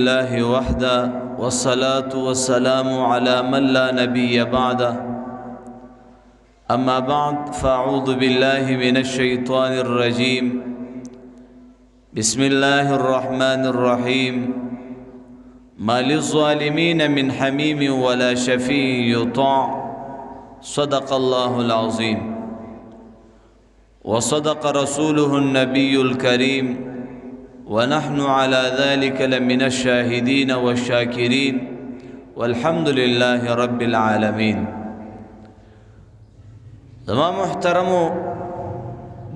الله وحده والصلاة والسلام على من لا نبي بعده أما بعد فأعوذ بالله من الشيطان الرجيم بسم الله الرحمن الرحيم ما للظالمين من حميم ولا شفيع يطاع صدق الله العظيم وصدق رسوله النبي الكريم ونحن على ذلك لمن الشاهدين والشاكرين والحمد لله رب العالمين. زما محترمو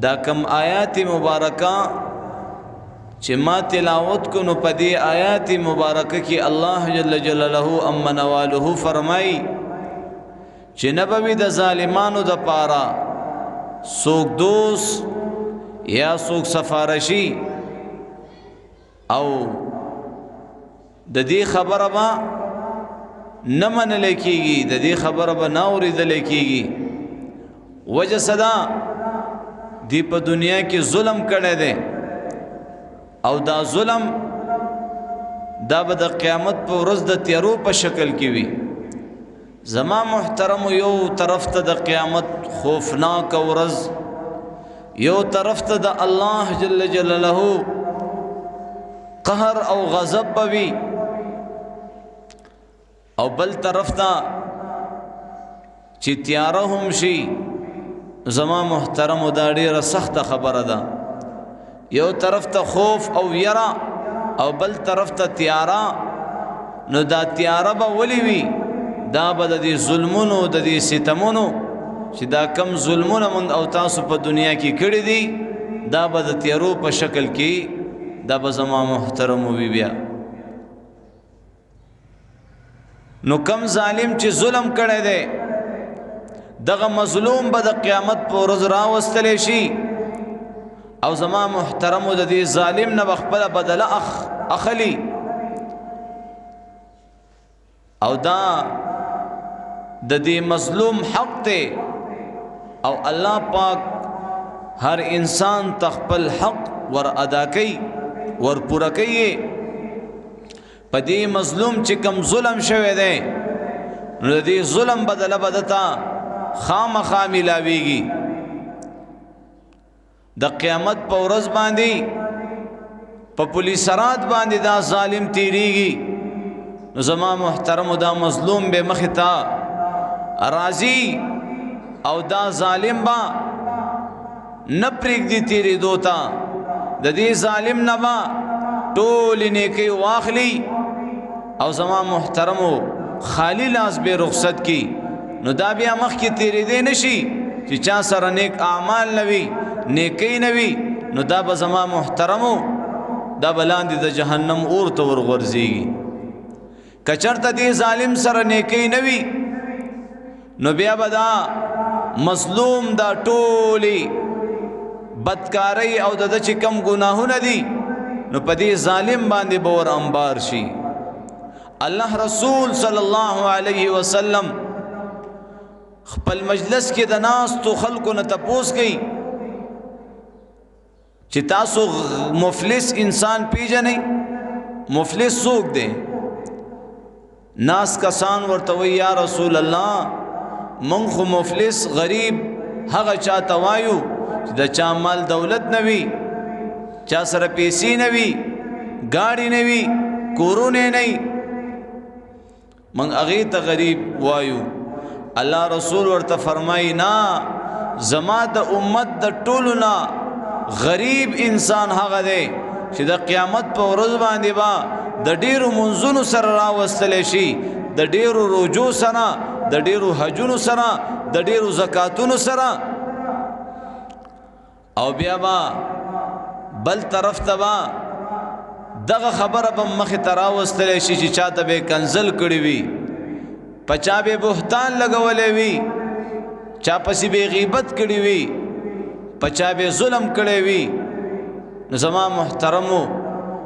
دا کم آیات مبارکہ چما تلاوت کو نو پدی آیات مبارکہ کی اللہ جل جلالہ اما نوالہ فرمائی چی نبوی دا ظالمانو دا پارا سوک دوست یا سوک سفارشی او د دې خبره با نه منل کېږي، د دې خبره به نه اورېدل کېږي. وجه صدا دی په دنیا کې ظلم کړی دی او دا ظلم دا به د قیامت په ورځ د تیارو په شکل کې وي. زما محترم یو طرف ته د قیامت خوفناک ورځ، یو طرف ته د الله جل جلاله قهر او غضب بوي، او بل طرف ته چې تیاره هم شي. زما محترم دا ډیره سخت خبره ده، یو طرف ته خوف او یرا او بل طرف ته تیاره. نو دا تیاره به ولي وي؟ دا به د دې ظلمونو د دې ستمونو چې دا کم ظلمونه من او تاسو په دنیا کې کړی دي دا به د تیارو په شکل کې دا به زما محترم وي. بیا نو کم ظالم چې ظلم کړی دی دغه مظلوم به د قیامت په ورځ راوستلی شي او زما محترم د دې ظالم نه به خپله بدله اخلي. او دا د دې مظلوم حق دی او الله پاک هر انسان ته خپل حق ور ادا کوي، ور پورا کوي. په دې مظلوم چې کم ظلم شوی دی نو د دې ظلم بدله بدتا خامخا ملاویږي. د قیامت په ورځ باندې په پولیسرات باندې دا ظالم تیریږي. نو زما محترم دا مظلوم به مخې ته راځي او دا ظالم با نه پرېږدي تیرېدو ته. د دې ظالم نه به ټولې نیکۍ واخلي او زما محترمو خالی لاس به رخصت کی. نو دا بیا مخکې تیرېدی نشي چې چا سره نیک اعمال نه وي، نیکۍ نه وي. نو دا به زما محترمو دا به لاندې د جهنم اور ته ورغورځېږي. که چېرته دې ظالم سره نیکۍ نه وي نو بیا به دا مظلوم دا ټولې بدکاری او د چې کم گناهونه دي نو په دې ظالم باندې به ور انبار شي. الله رسول صلی الله علیه وسلم خپل مجلس کې د ناستو خلکو نه تپوس کوي چې تاسو مفلس انسان پیژنئ؟ مفلس څوک دی؟ ناس کسان ورته وایي یا رسول الله من خو مفلس غریب هغه چاته وایو د چا مال دولت نه وي، چا سره پیسې نه وي، گاڑی نه وي، کورونه نه وي، من هغې ته غریب وایو. الله رسول ورته فرمایي نه، زما د امت د ټولو نه غریب انسان هغه دی چې د قیامت په ورځ باندې به د ډیرو منځونو سره راوستلی شي، د ډیرو روجو سره، د ډیرو حجونو سره، د ډیرو زکاتونو سره. او بیا با بل طرف ته با دغه خبره به مخې ته راوستلی شي چې چاته به کنزل کړي وي، په چا به بهتان لګولی وي، چا پسې به غیبت کړي وي، په چا به ظلم کړی وي. نو زما محترمو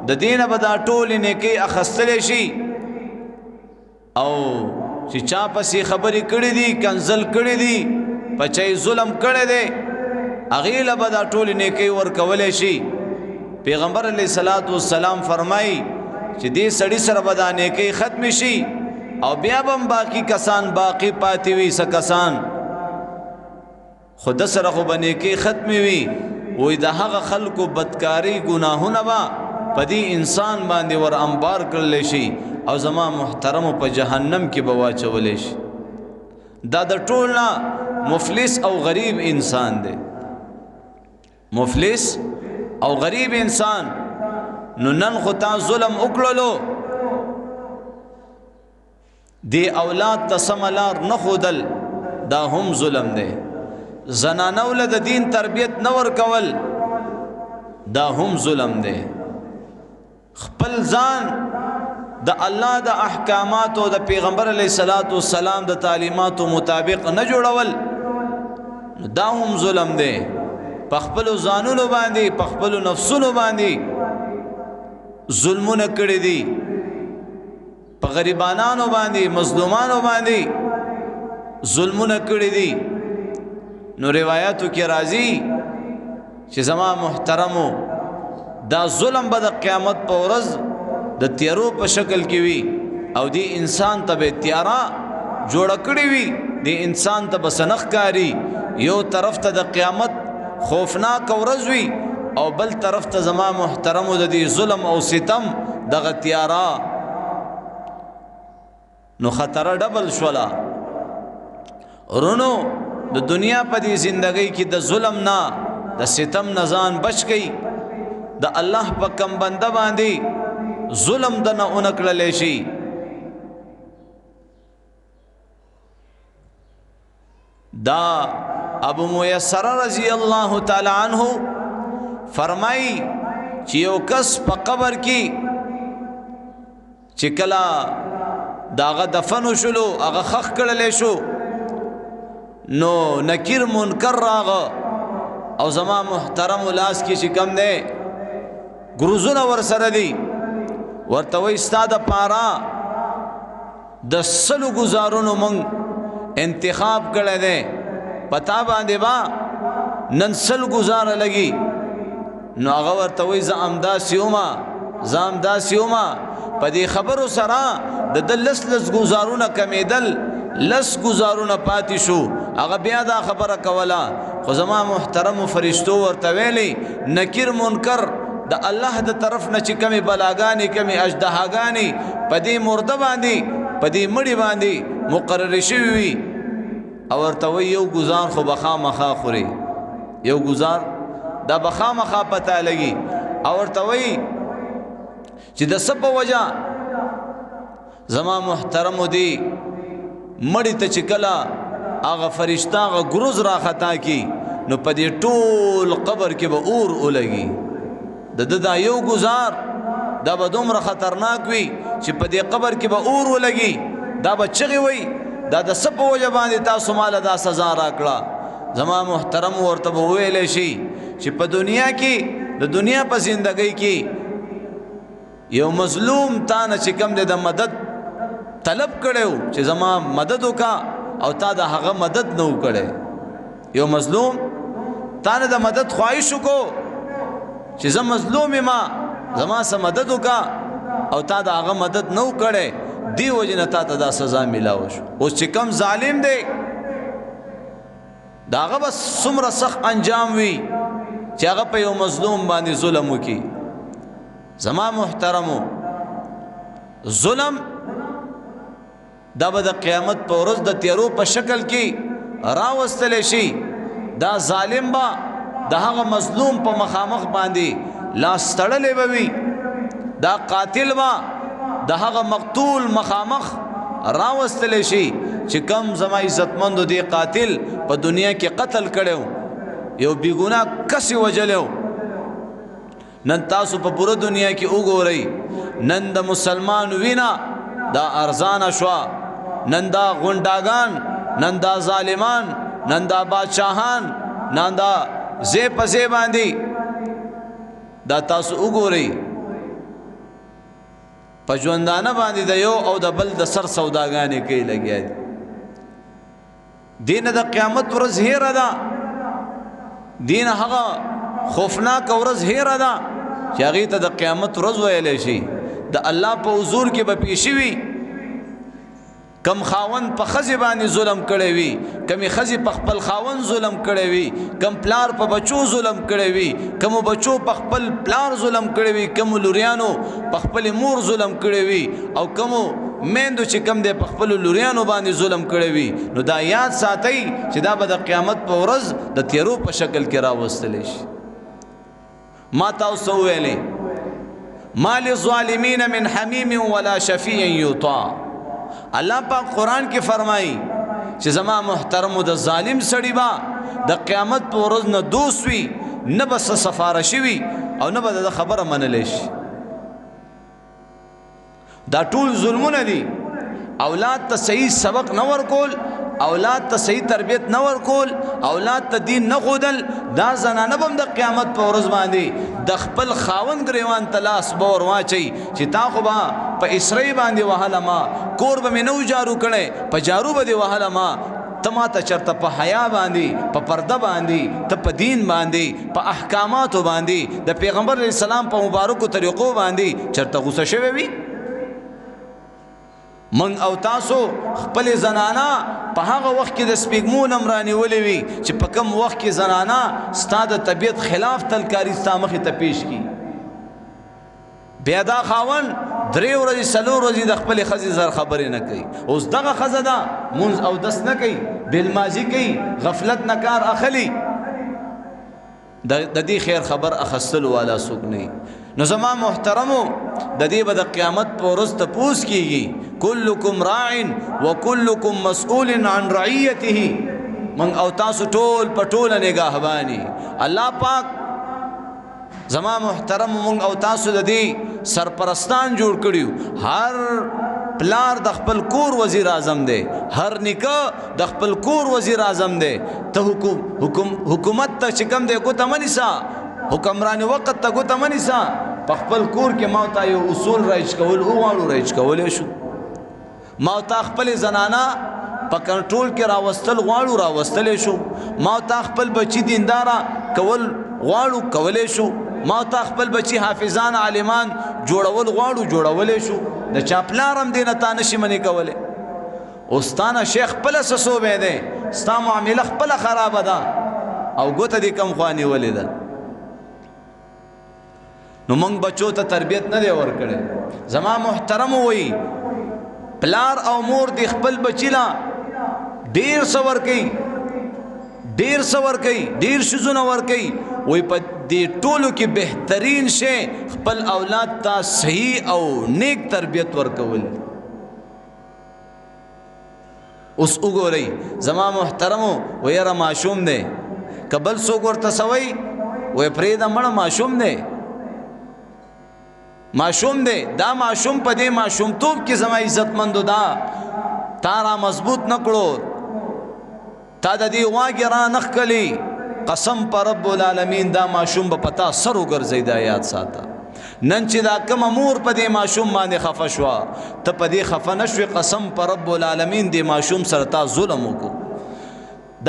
د دې نه به دا ټولې نیکۍ اخیستلی شي او چې چا پسې خبرې کړي دي، کنزل کړي دي، په چا یې ظلم کړی دی هغې له به دا ټولې نیکۍ ورکولی شي. پیغمبر علیہ الصلوۃ والسلام فرمائی چې دې سړی سره به دا نیکۍ ختم شي او بیا به باقي کسان باقي پاتې وي څه کسان خو د سره خو به نیکۍ ختمې وي وایي د هغه خلکو بدکاري ګناهونه به په دې انسان باندې ور انبار کړلی شي او زما محترمو په جهنم کې به واچولی شي دا د ټول نه مفلس او غریب انسان دی مفلس او غریب انسان نو نن خو تا ظلم وکړلو دی اولاد ته سمه لار نه ښودل دا هم ظلم دی زنانو له د دین تربیت نه ورکول دا هم ظلم دی خپل ځان د الله د احکاماتو د پیغمبر علیه الصلاۃ والسلام د تعلیماتو مطابق نه جوړول دا هم ظلم دی په خپلو ځانونو باندې په خپلو نفسونو باندې ظلمونه کړي دي په غریبانانو باندې مظلومانو باندې ظلمونه کړي دي نو روایتو کې راځي چې زما محترمو دا ظلم به د قیامت په ورځ د تیارو په شکل کې وي او دی انسان ته به تیارا جوړه کړې وي دی انسان ته به سنخ کاری یو طرف ته د قیامت خوفناک ورځ وي او بل طرف ته زما محترمو د دې ظلم او ستم دغه تیارا نو خطر ډبل شولا ورونو د دنیا په دې زندګۍ کې د ظلم نه د ستم نه ځان بچ کړئ د الله په کم بنده باندې ظلم د نه اونکړلی شي دا ابو میسر رضی الله تعالی عنہ فرمائی چې یو کس په قبر کې چې کله داغه دفن شلو هغه خخ کړلی شو نو نکیر منکر راغه او زما محترم لاس کې چې کم دی ګروزونه ورسره دي ورته وایي ستا د پاره د سلو ګزارونو مونږ انتخاب کړی دی پتا باندې با نن سل گزاره لگی نو هغه ورته وایي زه همداسې ومه زه همداسې ومه په دې خبرو سره د لس ګزارونه کمیدل لس ګزارونه پاتې شو هغه بیا دا خبره کوله خو زما محترم فرشتو ورته ویلي نکیر منکر د الله د طرف نه چې کمی بلاګانی کمی اجدهاګانی په دې مرده باندې په دې مړی باندې مقرر شوی وي او ورته وایي یو ګزار خو بخامخا خوري یو ګزار دا بخامخا پته لګي او ورته وایي چې د څه په وجه زما محترمو دی مړی ته چې کله هغه فرشته هغه ګروز را خطا کی نو په دې ټول قبر کې به اور ولګي د دا یو گزار دا به دومره خطرناک وي چې په دې قبر کې به اور ولګي دا به چغې وي دا د څه په وجه باندې تاسو ماله دا سزا راکړه زما محترم ورته به وویلی شي چې په دنیا کې د دنیا په زندګۍ کې یو مظلوم تا نه چې کوم دی د مدد طلب کړی چې زما مدد وکا او تا د هغه مدد نه و کړی یو مظلوم تا نه د مدد خواهش وکړو چې زه مظلوم یم زما سه مدد وکا او تا د هغه مدد نه و کړی دی وجې نه تا ته دا سزا میلاوه شو اوس چې کم ظالم دی د هغه به څومره سخت انجام وي چې هغه په یو مظلوم باندې ظلم وکړي زما محترمو ظلم دا به د قیامت په ورځ د تیارو په شکل کې راوستلی شي دا ظالم به د هغه مظلوم په مخامخ باندې لاس تړلی به وي دا قاتل به د هغه مقتول مخامخ راوستلی شي چې کم زما عزتمندو دی قاتل په دنیا کې قتل کړی یو بیګناه کس وجلی نن تاسو په پوره دنیا کې وګورئ نن د مسلمان وینا دا ارزانه شوه نن دا غونډاګان نن دا ظالمان نن دا بادشاهان نن دا زی په زی باندې دا تاسو وګورئ په ژوندانه باندې د یو او د بل د سر سوداګانې کوي لګیا دي دین د قیامت ورځ هیره ده دین هغه خوفناک ورځ هیره ده چې هغې ته د قیامت ورځ ویلی شي د الله په حضور کې به پیشي وي کم خاون په خزي باندې ظلم کړی وي کمی خزي په خپل خاون ظلم کړی وي کم پلار په بچو ظلم کړی وي کم بچو په خپل پلار ظلم کړی وي کم لوریانو په خپل مور ظلم کړی وي او کم میندو چې کم دی په خپل لوریانو باندې ظلم کړی وي نو دا یاد ساتئ چې دا به د قیامت په ورځ د تیرو په شکل کې راوستلی شي ما تاسو ویلې ما للظالمین من حمیم ولا شفیع یطاع الله پاک قرآن کې فرمایي چې زما محترمو د ظالم سړي با د قیامت په ورځ نه دوست وي نه به سفارشي وي او نه به د خبره منلی شي دا ټول ظلمونه دي اولاد ته صحیح سبق نه ورکول اولاد ته صحیح تربیت نه ورکول اولاد ته دین نه ښودل دا زنانه به هم د قیامت په ورځ باندې د خپل خاوند ګریوان ته لاس به ور واچوي چې تا خو به په اسرې باندې وهله ما کور به مې نه و جارو کړی په جارو به دې وهله ما ته ما ته چېرته په حیا باندې په پرده باندې ته په دین باندې په احکاماتو باندې د پیغمبر علیه السلام په مبارکو طریقو باندې چېرته غوسه شوی وي من او تاسو خپل زنانا په هغه وخت کې د سپېږمو نه رانیولې وي چې په کوم وخت کې زنانا ستا د طبیعت خلاف تلکاري ستا مخې ته پیش کړي بیا دا خاوند 3 ورځې 4 ورځې د خپلې ښځې زر خبرې نه کوي اوس دغه ښځه ده مونځ او دس نه کوي بېلمازي کوي غفلت نه کار اخلي د دې خیر خبر اخستلو والا څوک نه نو زما محترمو د دې به د قیامت په ورځ تپوس کیږي کلکم راع وکلکم مسئول عن رعیته من او تاسو ټول په ټوله نگهبانی الله پاک زما محترم من او تاسو د دې سرپرستان جوړ کړیو هر پلار د خپل کور وزیر اعظم دی هر نیکه د خپل کور وزیر اعظم دی ته حکومت ته چې کوم دی ګوته منیسا حکمرانی وخت ته ګوته منیسا په خپل کور کې ما ته یو اصول رایج کول او غواړو رایج کولی شو ما ته خپل زنانا په کنټرول کې راوستل غواړو راوستلی شو ما ته خپل بچی دینداره کول غواړو کولی شو ما ته خپل بچی حافظان عالمان جوړول غواړو جوړولی شو د چا پلار هم دی نه تا نشي منې کولی اوستانه شیخ خپله څه صوبی دی ستا معامله خپله خرابه ده او ګوته دې کم خوا نیولې ده نو موږ بچو ته تربیت نه دی ورکړی زما محترم وایي پلار او مور دی خپل بچی لا ډیر څه ورکوي ډیر څه ورکوي ډیر شیزونه ورکوي وایي په دې ټولو کې بهترین شی خپل اولاد ته صحیح او نیک تربیت ورکول اوس وګورئ زما محترمو وایي یاره ماشوم دی که بل څوک ورته څه وایي وایي پرېږده مړه ماشوم دی ماشوم دی دا ماشوم په دې ماشومتوب کې زما عزتمندو دا تا را مضبوط نه کړو تا د دې غواګې را نه ښکلي قسم په رب العالمین دا ماشوم به په تا سر وګرځئ دا یاد ساته نن چې دا کومه مور په دې ماشوم باندې خفه شوه ته په دې خفه نه شوې قسم په رب العالمین دې ماشوم سره تا ظلم وکړو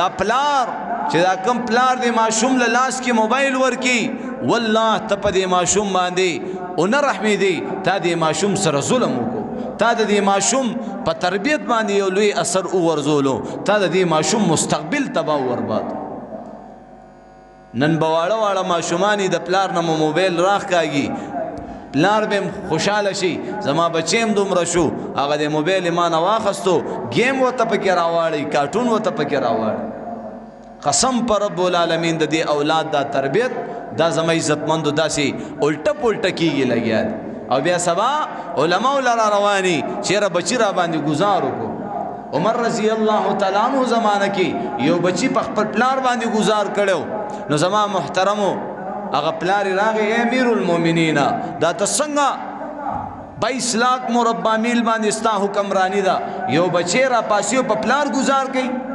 دا پلار چې دا کم پلار دې ماشوم له لاس کې موبایل ورکي والله ته په دې ماشوم باندې اونه رحمېدې تا دې ماشوم سره ظلم وکړو تا د دې ماشوم په تربیت باندې یو لوی اثر وغورځولو تا د دې ماشوم مستقبل تباه ورباد نن به واړه واړه ماشومان د پلار نه مو موبایل راښکاږي پلار به خوشحاله شي زما بچی هم دومره شو هغه د موبایل یې ما نه واخیستو ګیم ورته پکې راواړئ کارټون ورته پکې راواړئ قسم په رب العالمین د دې اولاد دا تربیت دا زما عزتمندو داسې الټه پلټه کېږي لګیا دی او بیا سبا علماء لرا رواني چیرې بچی را باندې گزار وکړو عمر رضی الله تعالی عنہ زمانه کې یو بچی په خپل پلار باندې گزار کړو نو زما محترمو هغه پلار راغی امیر المؤمنین دا ته څنګه 22 लाख مربع میل باندې ستا حکمرانی دا یو بچی را پاسیو په پلار گزار کړي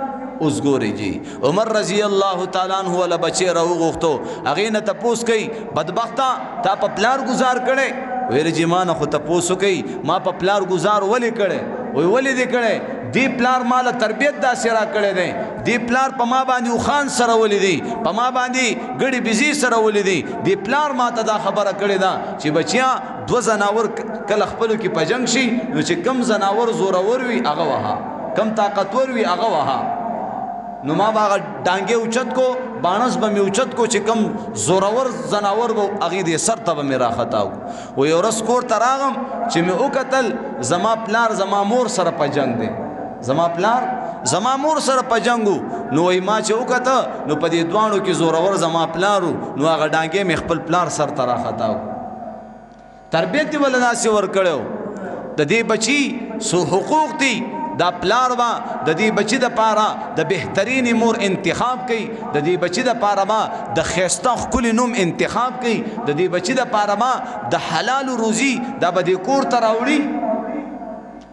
اوس ګوري جی عمر رضی الله تعالی عنہ ولا بچی را وغوښتو هغه نه تپوس کوي بدبخته تا په پلار گزار کړي ویل جی ما نه خو تپوس کوي ما په پلار گزار ولې کړي وی ولې دې کړي دی پلار مال تربیت داسې را کړی دی دی پلار په ما باندې اوخان سره ولیدي په ما باندې ګړي بيزي سره ولیدي دی پلار ما ته دا خبره کړې ده چې بچیا دو زناور کله خپلو کې په جنګ شي نو چې کم زناور زورور وي هغه وها کم طاقتور وي هغه وها نو ما باغ ډانګې اوچت کو بانس به مې اوچت کو چې کم زورور زناور به هغې دې سر ته به مې راخطاو و یو ورځ کور ته راغم چې مې وکتل زما پلار زما مور سره په جنګ دی زما پلار زما مور سره په جنګو نو وای ما چې وکته نو په دې دوانو کې زورور زما پلارو نو هغه ډانګې مې خپل پلار سر ته راخطاو تربیت دی ولې داسې ورکړی د دې بچي سو حقوق دي دا پلار با د دې بچی د پاره د بهترین مور انتخاب کوي د دې بچی د پاره ما د خيسته خپل نوم انتخاب کوي د دې بچی د پاره ما د حلال روزي دا به د کور ته راوړي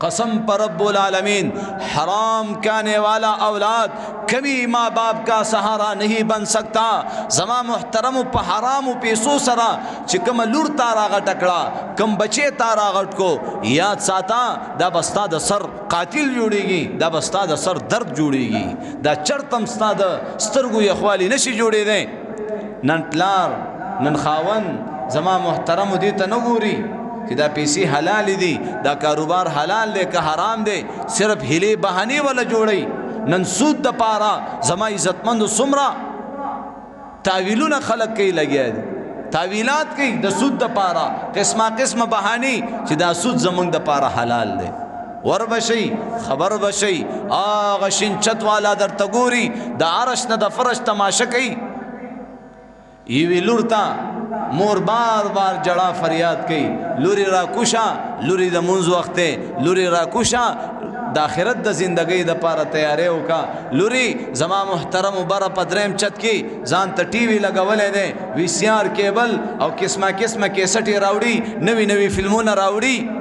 قسم پر رب العالمین حرام کھانے والا اولاد کبھی ماں باپ کا سہارا نہیں بن سکتا زما محترم په حرام پیسو سرا چې کوم لور تارا غټکړه کم بچے تارا غټ کو یاد ساته دا بستا د سر قاتل جوړیږي دا بستا د سر درد جوړیږي دا چرتم ستا د سترګو یخوالی نشي جوړې دي نن پلار نن خاون زما محترم دې ته نه ګوري کہ دا پیسی حلال دی دا کاروبار حلال دے کہ حرام دے صرف ہلی بہانی والا جوڑی نن سود دا پارا زما عزتمند سمرا تاویلون خلق کئی لگیا دی تاویلات کئی دا سود دا پارا قسمہ قسم بہانی چی دا سود زمان دا پارا حلال دے ور بشی خبر بشی آغا شنچت والا در تگوری دا عرش نا دا فرش تماشا کئی یوی لورتا مور بار بار جڑا فریاد کئی لوری را کوشا لوری د منځ وخت لوری را کوشا د آخرت د زندګۍ د پاره تیارې وکا لوری زما محترم بر پدریم چت کی ځان ته ټي وي لګولې ده وی سی آر کیبل او قسمه قسمه کیسټي راوړي نوی نوی فلمونه راوړي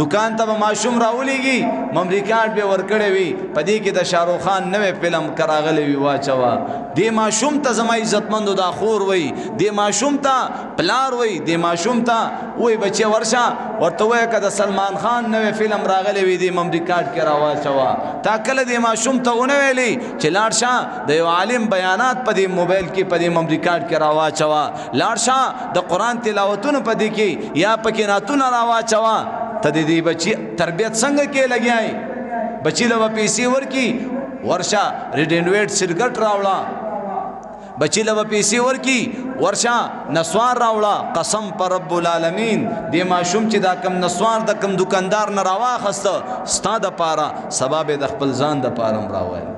دکان ته ماشوم راولېږي ممریکاټ به ورکړې وي پدې کې د شاروخ خان نوې فلم کراغلې وی واچوا دې ماشوم ته زما عزتمندو دا خور وي دې ماشوم ته پلار وي دې ماشوم ته وای بچي ورشا ورته وای کده سلمان خان نوې فلم راغلې وي دې ممریکاټ کې راواچوا تا کله دې ماشوم ته ونه ویلي چې لاړ شه د یو عالم بیانات په دې موبایل کې په دې ممریکاټ کې راواچوا لاړ شه د قران تلاوتونه په دې کې یا پکې ناتونه واچوا ته دې بچي تربيت څنګه کې لګیای بچي له پیسې ورکی ورشا ریډینویټ سرګټ راوړه بچی له پیسې ورکی ورشا نسوار راوړه قسم پر رب العالمین دې ماشوم چې دا کم نسوار د کم دکاندار نه راواخسته ستا د پاره سبب د خپل ځان د پاره راوړل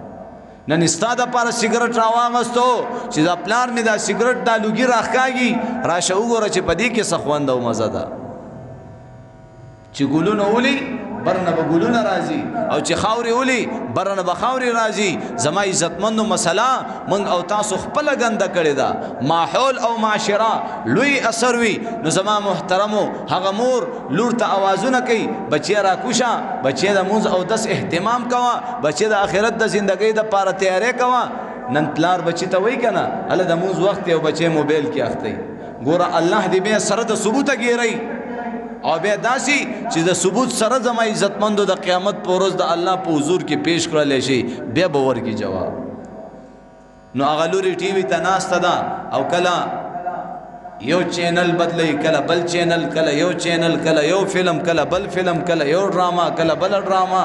نن ستا د پاره سیګریټ راواغستو چې دا پلان می دا سیګریټ دا لوګي راخکاږي راشه وګوره چې پدې کې سخوند او مزه ده چې ګلونه ولي برنه به ګلونه راځي او چې خاوري ولي برنه به خاوري راځي زما عزتمندو مسله من او تاسو خپل غنده کړی دا ماحول او معاشره لوی اثر وی نو زما محترمو هغه مور لور ته आवाजونه کوي بچی را کوشا بچی د موز او دس اهتمام کوا بچی د اخرت د ژوندۍ د پاره تیارې کوا نن پلار بچی ته وای کنه اله د موز وخت او بچی موبایل کې اخته ګوره الله دې به سره د ثبوت غیری او بیا داسي چې د ثبوت سره زما عزتمندو د قیامت پر ورځ د الله په حضور کې پیش کړل شي بیا باور کی جواب نو هغه لوري ټي وي ته ناسته ده او کله یو چینل بدلې کله بل چینل کله یو چینل کله یو فلم کله بل فلم کله یو ډراما کله بل ډراما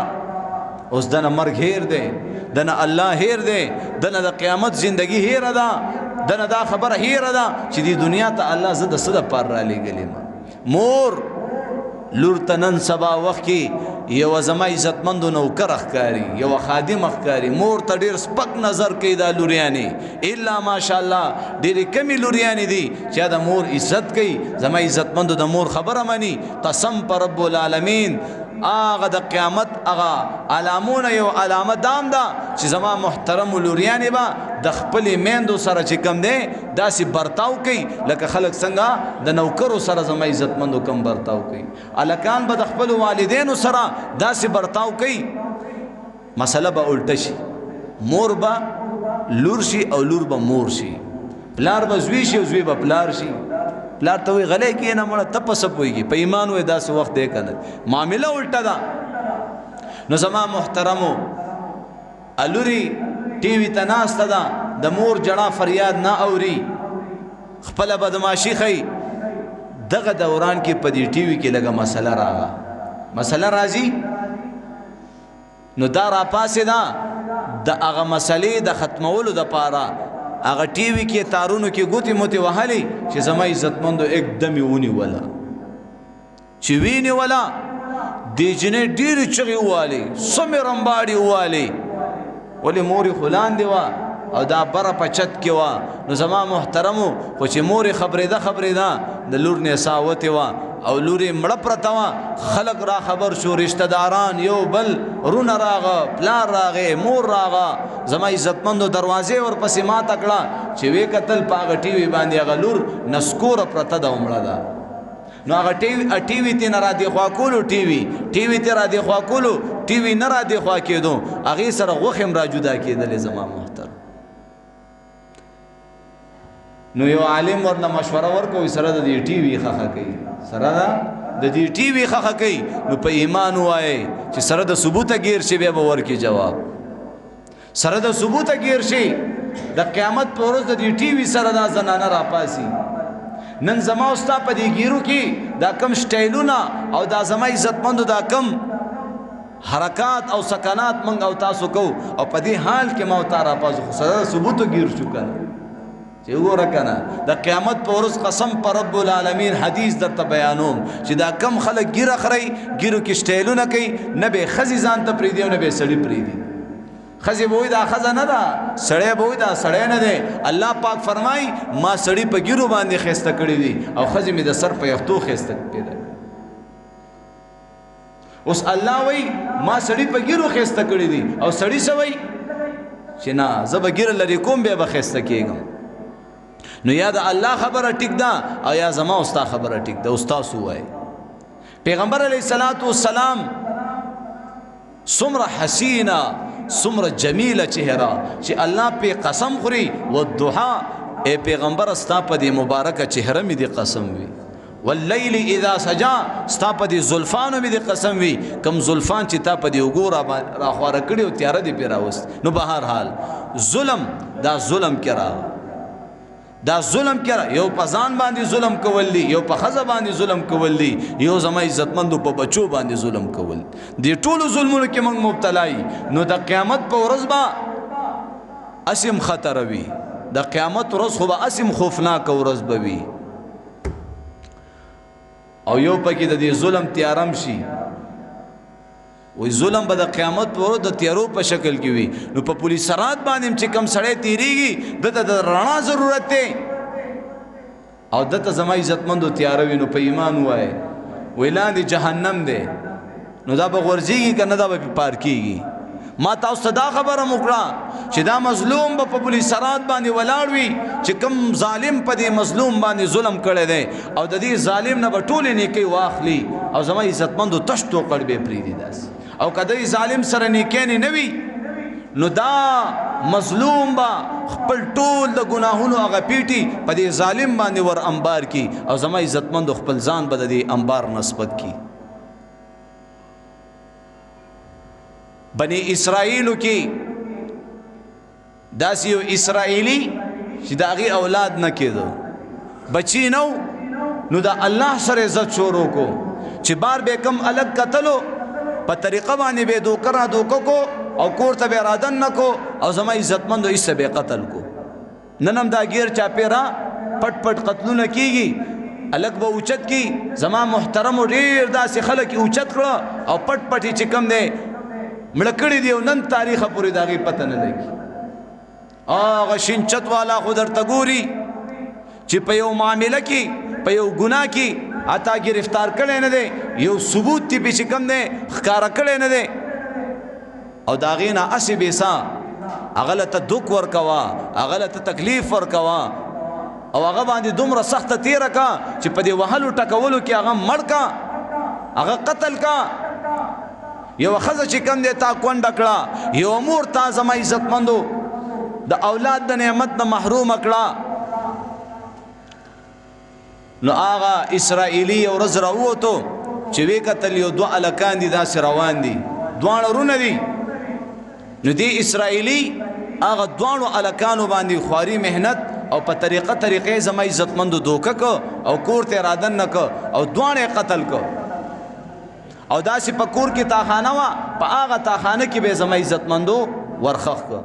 اوس دنه مرګ هیر دی دنه الله هیر دی دنه د قیامت زندگی هیر ده دنه دا خبره هیر ده چې د دنیا ته الله زده صد پر را لګلې مور لور تنن سبا وخت کې یو زما عزتمندو نوکر اخکاری یو خادم اخکاری مور ته ډیر سپک نظر کوي دا لوریانی الا ماشاءالله ډیر کمی لوریانی دي چې دا مور عزت کوي زما عزتمندو د مور خبره مانی قسم پر رب العالمین آغا د قیامت آغا علامون یو علامت دام دا چې زما محترم لوریانی با د خپل میندو سره چې کم دی داسې برتاو کوي لکه خلک څنګه د نوکرو سره زما عزتمندو کم برتاو کوي الکان به د خپل والدینو سره داسې برتاو کوي مسله به الټه شي مور به لور شي او لور به مور شي پلار به زوی شي او زوی به پلار شي پلار ته وی غلې کې نه مړه تپس پويږي په ایمان وې داسې وخت دی کنه معاملې الټه ده نو زما محترمو الوري ټي وي ته ناسته ده د مور جړه فریاد نه اوري خپل بدمعشي خي دغه دوران کې په دې ټي وي کې لګه مسله راغله مسله راځي نو دا را پاسې ده د هغه مسلې د ختمولو دپاره هغه ټي وي کې تارونو کې ګوتې موتې وهلې چې زما عزتمندو एकदम یې ونیوله چې وینیوله دې جنې ډېرې چغې ووالې سمې رمباړې ووالې ولې مورې خو لاندې وه او دا بره په چت کې وه نو زما محترمو خو چې مورې خبرېده د لور نسا وتې وه او لورې مړه پرته وه خلک را خبر شو رشته داران یو بل رونه راغه پلار راغې مور راغه زما عزتمندو دروازې ورپسې ماته کړه چې وې کتل په هغه ټي وي باندې هغه لور نسکوره پرته ده ومړه ده نو هغه ټي وي ته نه را دې خوا کولو ټي وي ته را دې خوا کولو ټي وي نه را دې خوا کېدو هغې سره غوښې هم را جدا کېدلې زما محترم نو یو عالم ورنه مشوره ورکوي سره د دې ټي وي خخه کوي سره د دې ټي وي خخه کوي نو په ایمان وایي چې سره د ثبوته ګیر شي بیا به ورکړي جواب سره د ثبوته ګیر شي د قیامت په ورځ د دې ټي وي سره دا زنانه راپاسي نن زما او ستا په دې ګیرو کې دا کم سټایلونه او دا زما عزتمندو دا کم حرکات او سکنات منګ او تاسو کو او په دې حال کې ما او تا راپاسو خو سره ثبوته ګیر شو کنه چې وګوره کنه د قیامت په ورځ قسم پر رب العالمین حدیث درته بیانوم چې دا کم خلک ګیره خوري ګیرو کې سټایلونه کوي نه به ښځې ځان ته پرېږدي او نه به سړي پرېږدي ښځې به وایي دا ښځه نه ده سړی به وایي دا سړی نه دی الله پاک فرمایي ما سړي په ګیرو باندې ښایسته کړي دي او ښځې مې د سر په یختو ښایسته پیدا کړي اوس الله وایي ما سړي په ګیرو ښایسته کړي دي او سړي څه وایي چې نه زه به ګیره لرې کوم بیا به ښایسته کېږم نو یا د الله خبره ټیک ده او یا زما او ستا خبره ټیک ده استاسو وایي پیغمبر علیه الصلاۃ والسلام څومره حسینه څومره جمیله چهره چې الله پې قسم خوري والضحا ای پیغمبر ستا په دې مبارکه چهره مې دې قسم وي واللیل اذا سجا ستا په دې زلفانو مې دې قسم وي کم زلفان چې تا په دې اوږو راخواره کړي او تیاره دې پې راوست نو به هر حال ظلم دا ظلم کې راغی دا ظلم کړه یو په ځان باندې ظلم کول دي یو په ښځه باندې ظلم کول دي یو زما عزتمندو په بچو باندې ظلم کول دي ټولو ظلمونو کې موږ مبتلا یو نو د قیامت په ورځ به اسیم خطر وي د قیامت ورځ خو به اسیم خوفناک ورځ به وي او یو پکې د دې ظلم تیارم شي وی ظلم به د قیامت په ورځ د تیارو په شکل کې وي نو په پولیس سرات باندې چې کم سړی تیریږي دته د رڼا ضرورت دی او دته زما عزتمندو تیاره وي نو په ایمان ووایه وی لاندې جهنم دی نو دا به غورځېږي که نه دا به پار کېږي ما تاسو ته دا خبره وکړه چې دا مظلوم به په پولیس سرات باندې ولاړ وي چې کم ظالم په دې مظلوم باندې ظلم کړی دی او د دې ظالم نه به ټولې نیکۍ واخلي او زما عزتمندو تش توقړ به پرېږدي داسې او کدی ظالم سره نیکانې نه وي نو دا مظلوم با خپل ټول د ګناهونو هغه پیټي په دې ظالم باندې ور انبار کی او زما عزتمند خپل ځان به د انبار نسبت کی بنی اسرائیل کی داسې یو اسرائیلی چې د هغې اولاد نه کېدو بچی نو نو د الله سره عزت شروع کو چې بار به کم الګ قتلو په طریقه باندې به دوکه کو او کور ته به ارادن نکو او زما عزتمندو ایسه به قتل کو ننم دا گیر چا پیرا پټ پټ قتلونه کیږي الګ به اوچت کی زما محترم ډیر داسې خلک اوچت کړه او پټ پټ چې کم دی مړکړی دی نن تاریخ پورې داغي پته نه لګي هغه شینچت والا خو درته ګوري چې په یو معامله کې په یو ګناه کې اتا گرفتار کړي نه دی یو ثبوت تی په کم دی ښکارا کړي نه دی او داغینا اسی بیسا اغلط دک ورکوا اغلط تکلیف ورکوا او هغه باندې دومره سخت تیر کا چې په دې وهلو ټکولو کې هغه مړ کا هغه قتل کا یو خزه چې کم دی تا کونډه کړه یو امور تا زما عزتمندو د اولاد د نعمت نه محروم کړه نو آغا اسرائیلی ورځ راووتو چې وی کتل یو دوه الکان دي داسې روان دي دواړه رونه دي. نو دی اسرائیلی هغه دواړو الکانو باندې خواري مهنت او په طریقې زما عزتمندو دوکه کو او کور ته رادن نه کو او دواړه قتل کو. او داسې په کور کې تاخانه وا، په هغه تاخانه کې به زما عزتمندو ورخخ کو.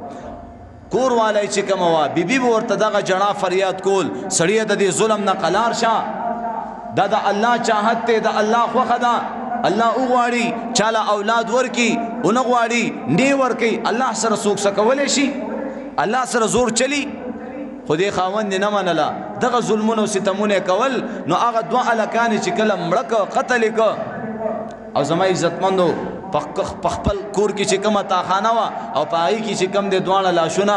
کور والای چې کوم وا بیبي ورته دغه جنا فریاد کول، سړی د دې ظلم نه قلار شه، دا د الله چاهت ته، د الله خوخه ده. الله وغواړي چاله اولاد ورکی، اون غواړي نه ورکی. الله سره څوک سکولې شي؟ الله سره زور چلی؟ خدای خاوند نه منله دغه ظلمونه او ستمونه کول. نو هغه دوه الکان چې کله مړک قتل ک او زما عزتمندو په خپل کور کې چې کومه تاخانه وا او پای کې چې کوم د دوه لاشونه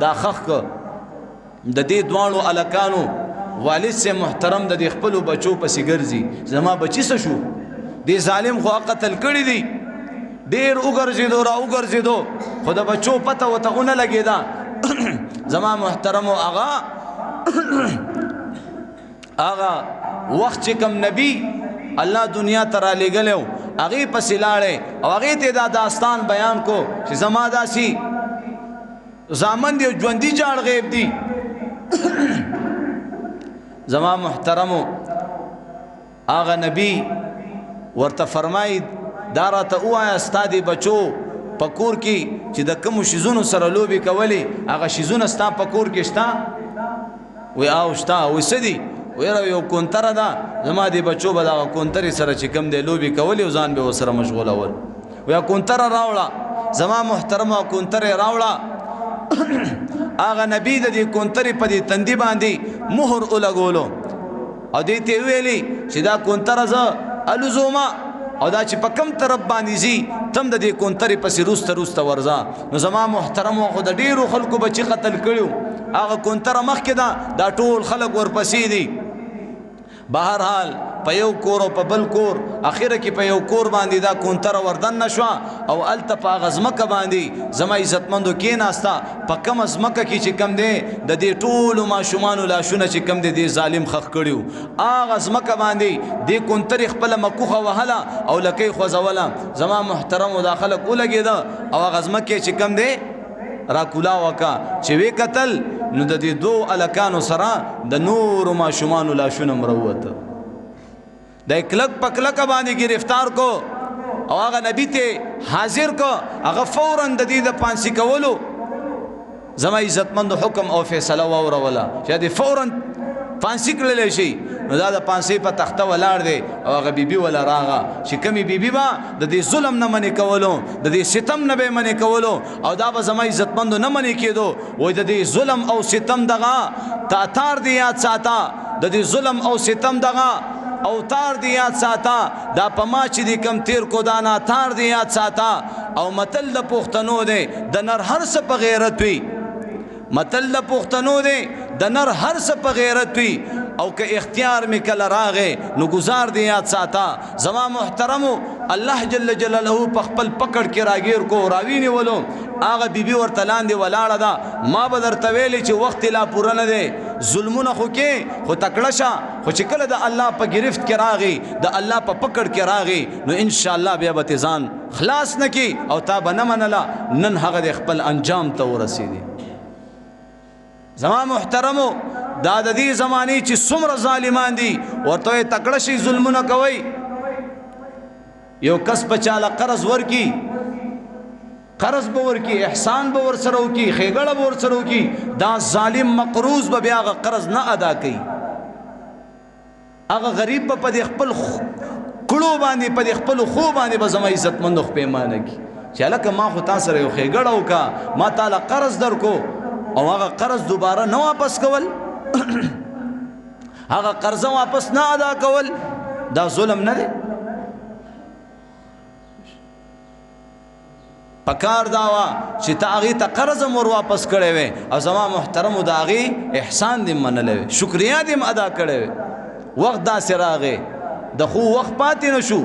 دا خخ ک. د دې دوه الکانو والد سے محترم د خپل بچو پسې ګرځي، زما بچی څه شو؟ دی ظالم خو قتل کړی دی، ډیر وګرځیدو را وګرځیدو، خو د بچو پته وته ونه لګیدا. زما محترم او آغا وخت چې کوم نبی الله دنیا ته را لېږلی هغې پسې لاړې او هغې ته دا داستان بیان کو چې زما داسې زامن دی ژوندي جاړ غیب دی. زما محترمو آغا نبی ورته فرماید دا راته ووایه ستا د بچو په کور کې چې د کومو شیزونو سره لوبې کولې هغه شیزونه ستا په کور کې شته؟ وی او شته. وی څه دي؟ ویره یو کونتره ده، زما د بچو به دغه کونترې سره چې کوم دی لوبې کولې او ځان به ورسره مشغولول. وی کونتره راوړه، زما محترمه کونترې راوړه. هغه نبی د دې کونترې په دې تندي باندې مهر ولګولو او دې ته ویلي چې دا کونتره زه الوزوما او دا چې په کم طرف باندې زی تم د دې کونترې پسې روسته ورځه. نو زما محترم خو د ډیرو خلکو بچی قتل کړیو، هغه کونتره مخکې ده، دا ټول خلک ورپسې دي. بهرحال په یو کور او په بل کور، اخره کې په یو کور باندې دا کونتره وردن نشوه او هلته په هغه ځمکه باندې زما عزتمندو کېناسته. په کومه ځمکه کې چې کوم دی د دې ټولو ماشومانو لاشونه چې کوم دی دې ظالم خښ کړي وو، هغه ځمکه باندې دې کونترې خپله مکوخه وهله او لکۍ خوځوله. زما محترمو دا خلک ولګېده او هغه ځمکې چې کوم دی را کولا وکا چې وی قتل. نو د دې دو الکانو سره د نورو ماشومانو لاشونه مروته، د کلک پکلک باندې گرفتار کو او هغه نبی ته حاضر کو. هغه فورا د دې د پانسی کولو زما عزتمند حکم او فیصله وروله چې د فورا پانسی کړل شي. نو دا د پانسی په تخته ولاړ دی او هغه بیبي ولا راغه چې کمی بیبي با د دې ظلم نه منې کولو، د دې ستم نه به منې کولو او دا به زما عزتمندو نه منې کېدو. وای د دې ظلم او ستم دغه تاتار دی یاد ساته، د دې ظلم او ستم دغه اوتار دی یاد ساته، دا په ما چې دی کم تیر کو دانا تار دی یاد ساته. او متل د پښتنو دی د نر هر څه په غیرت وي، متل د پښتنو دی د نر هر څه په غیرت وي. او که اختیار می کله راغې نو گزار دی یاد ساته. زما محترمو الله جل جلاله په خپل پکړ کې راګیر کو راوینه ولو هغه بیبي ورته لاندې ولاړه ده. ما به درته ویلې چې وخت لا پوره نه دی، ظلمونه خو کې خو تکړه شه، خو چې کله د الله په گرفت کې راغی، د الله په پکړ کې راغی، نو ان شاء الله بیا به ځان خلاص نکي او تا به نه منله. نن هغه د خپل انجام ته ورسېدي. زما محترمو دا د دې زمانې چې څومره ظالمان دي ورته تکړه شي ظلمونه کوي. یو کس په چاله قرض ورکی، قرض به ورکی، احسان به ورسره وکي، ښېګړه به ورسره وکي، دا ظالم مقروض به بیا هغه قرض نه ادا کوي. هغه غریب به په دې خپل کړو باندې په دې خپل خو باندې به زما عزتمندو پیمانه کی چې هلکه ما خو تا سره یو ښېګړه وکړه، ما تاله قرض درکو او هغه قرض دوباره نه واپس کول، هغه قرضه واپس نه ادا کول، دا ظلم نه دی؟ پکار داوا چې تا هغې ته قرض هم ور واپس کړی وی او زما محترمو د هغې احسان دې منلی وی، شکریا دې ادا کړی وی. وقت داسې راغی د خو وقت پاتې نه شو.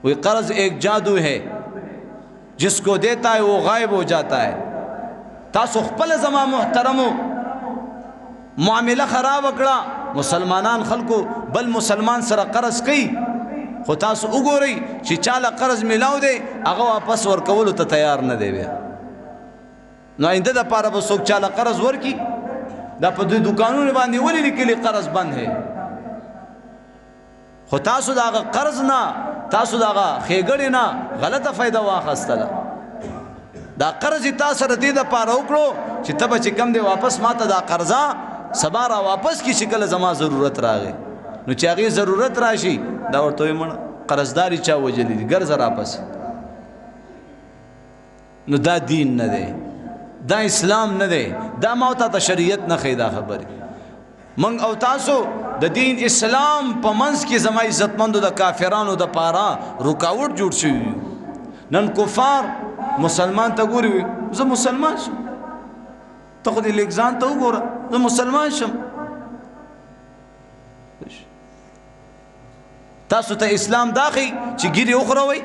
وی قرض ایک جادو ہے جس کو دیتا ہے وہ غائب ہو جاتا ہے. تاسو خپل زما محترمو معامله خراب کړه، مسلمانان خلکو بل مسلمان سره قرض کوي خو تاسو وګورئ چې چاله قرض میلاو دی هغه واپس ورکولو ته تیار نه دی بیا نو آینده دپاره به څوک چاله قرض ورکي دا په دوی دوکانونو باندې ولې لیکلي قرض بند ہے خو تاسو د هغه قرض نه تاسو د هغه ښېګړې نه غلطه فایده واخیستله دا قرض یې تا سره دې دپاره وکړو چې ته به چې کم دی واپس ما ته دا قرضه سبا را واپس کړي چې کله زما ضرورت راغی نو چې هغې ضرورت راشي دا ورته وایي مړه قرضداري چا وجلی دي ګرځه راپسې نو دا دین نه دی دا اسلام نه دی دا ما ته د شریعت نه ښیي دا خبرې موږ او تاسو د دین اسلام په منځ کې زما عزتمندو د کافرانو د پاره رکاوټ جوړ شوي نن کفار مسلمان ته ګوري زه مسلمان شم ته خو دې لږ ځان ته وګوره زه مسلمان شم تاسو ته اسلام داخی چې ګیرې وخوروئ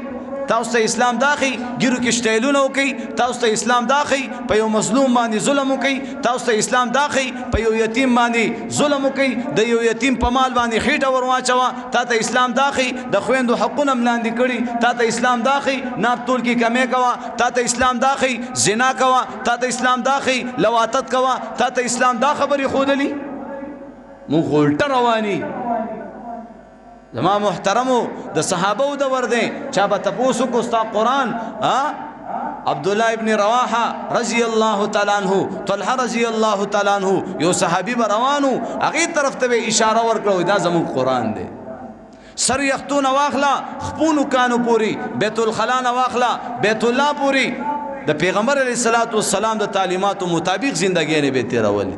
تاسو ته اسلام داخی ګیرو کې شټیلونه وکئ تاسو ته اسلام داخی په یو مظلوم باندې ظلم وکئ تاسو ته اسلام داخی په یو یتیم باندې ظلم وکئ د یو یتیم په مال باندې خېټه ور واچوه تا ته اسلام داخی د خویندو حقونه ملاندې کړي تا ته اسلام داخی ناب تول کې کمې کوه تا ته اسلام داخی زنا کوه تا ته اسلام داخی لواطت کوه تا ته اسلام دا خبرې ښودلي مونږ الټه رواني زما محترمو د صحابو د ورده چا به تپوسو کو ستا قرآن عبدالله ابن رواحه رضی الله تعالی عنہ طلحه رضی الله تعالی عنہ یو صحابي به روانو هغې طرف ته به اشاره ورکړو دا زموږ قرآن دی سر یختونه واخله خپونو کانو پوری بیت الخلا نه واخله بیت الله پوری د پیغمبر علیه الصلاۃ والسلام د تعلیماتو مطابق زندګی نه به تیرولې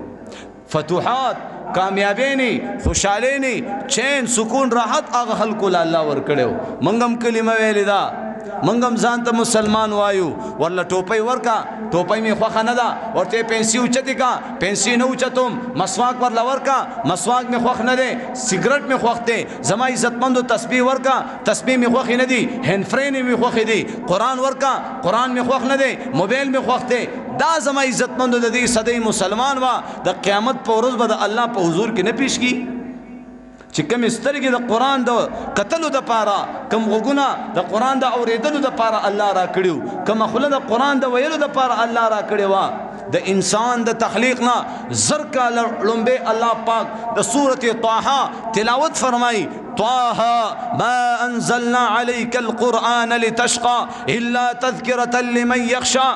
فتوحات کامیابینی خوشحالینی چین سکون راحت هغه خلکو له الله ورکړو منګم کلمه ویلې ده منګم ځان ته مسلمان وایو ورله ټوپۍ ورکا ټوپۍ مې خوښه نه ده ورته پنسي اوچتې کا پنسي نه اوچتوم مسواک ورله ورکا مسواک مې خوښ نه دی سګرټ مې خوښ دی زما عزتمندو تسبیح ورکا تسبیح مې خوښې نه دي هینډ فرې مې خوښې دي قرآن ورکا قرآن مې خوښ نه دی موبایل مې خوښ دی دا زما عزتمندو د دې صدۍ مسلمان وا د قیامت په ورځ به د الله په حضور کې نه پیش کی چې کوم سترګې د قرآن د کتلو د پاره کوم غوږونه د قرآن د اورېدلو د پاره الله را کړیو کوم خوله د قرآن د ویلو د پاره الله را کړی وا د انسان د تخلیق نه زر کاله لومبه الله پاک د سورۃ طه تلاوت فرمایي طه ما انزلنا عليك القرآن لتشقى الا تذكرة لمن يخشى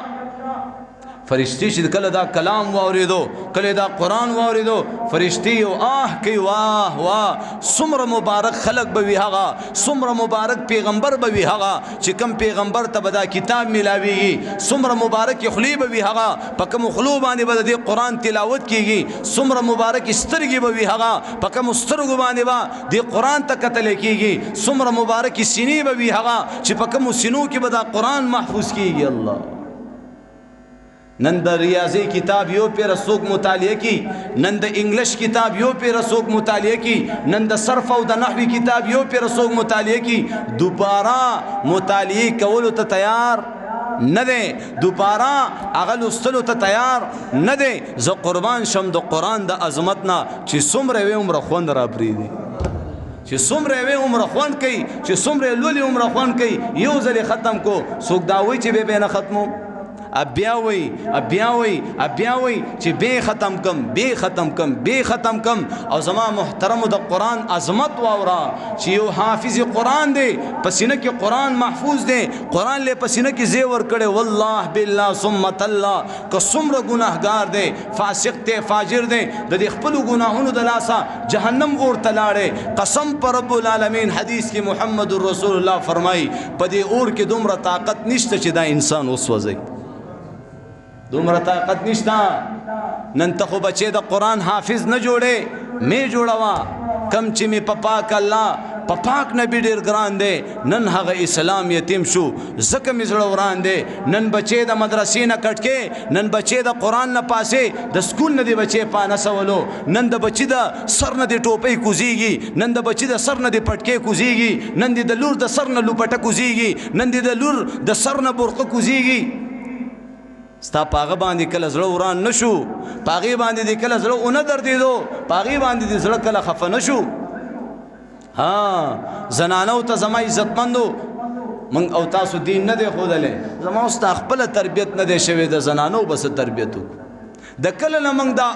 فرشتي چې کله دا کلام واوریدو کله دا قرآن واوریدو فرشتي او کوي واه واه څومره مبارک خلق به وي هغه څومره مبارک پیغمبر به وي هغه چې کوم پیغمبر ته به دا کتاب ملاويږي څومره مبارک خلی به وي هغه په کوم خلو باندې به د قرآن تلاوت کیږي څومره مبارک سترګې به وي هغه په کوم سترګو باندې به د قرآن ته کتل کیږي څومره مبارک سینې به وي هغه چې په کوم سینو کې به دا قرآن محفوظ کیږي الله نن د ریاضی کتاب یو پیر څوک مطالعه کی نن د انګلیش کتاب یو پیر څوک مطالعه کی نن د صرف او د نحوی کتاب یو پیر څوک مطالعه کی دوباره مطالعه کولو ته تیار نه دی دوباره هغه لوستلو ته تیار نه دی زه قربان شم د قرآن د عظمت نه چې څومره وي عمره خوند را پرېږدي چې څومره وي عمره خوند کوي چې څومره لولي عمره خوند کوي یو ځل ختم کو څوک دا وایي چې به نه ختمو بیا وی چې به ختم کم او زما محترم د قرآن عظمت واورا چې یو حافظ قرآن دی پسینه کې قرآن محفوظ دی قرآن له پسینه کې زیور کړي والله بالله ثم الله که څومره ګناهګار دی فاسق دی فاجر دی د خپل ګناهونو د لاسه جهنم ورته لاړې قسم پر رب العالمین حدیث کې محمد رسول الله فرمایي په دې اور کې دومره طاقت نشته چې دا انسان وسوځي دومره طاقت نشتا نن ته خو بچې د قرآن حافظ نه جوړې مې جوړوا کم چې مې په پاک الله په پاک نبی ډېر ګران دی نن هغه اسلام یتیم شو ځکه مې زړه وران دی نن بچې د مدرسې نه کټ کې نن بچې د قرآن نه پاسې د سکول نه دی بچې پانه سولو نن د بچې د سر نه دی ټوپۍ کوزیږي نن د بچې د سر نه دی پټکې کوزیږي نن دی د لور د سر نه لوپټه کوزیږي نن دی د لور د سر نه برقه کوزیږي ستا پاغه باندې کله زړه وران نشو پاغه باندې کله زړه اون دردیدو پاغه باندې زړه کله خفه نشو ها زنانو ته زما عزتمندو من او تاسو دین نه دی خودلې زما اوس خپل تربیت نه دی شوی د زنانو بس تربیتو د کل نمنگ دا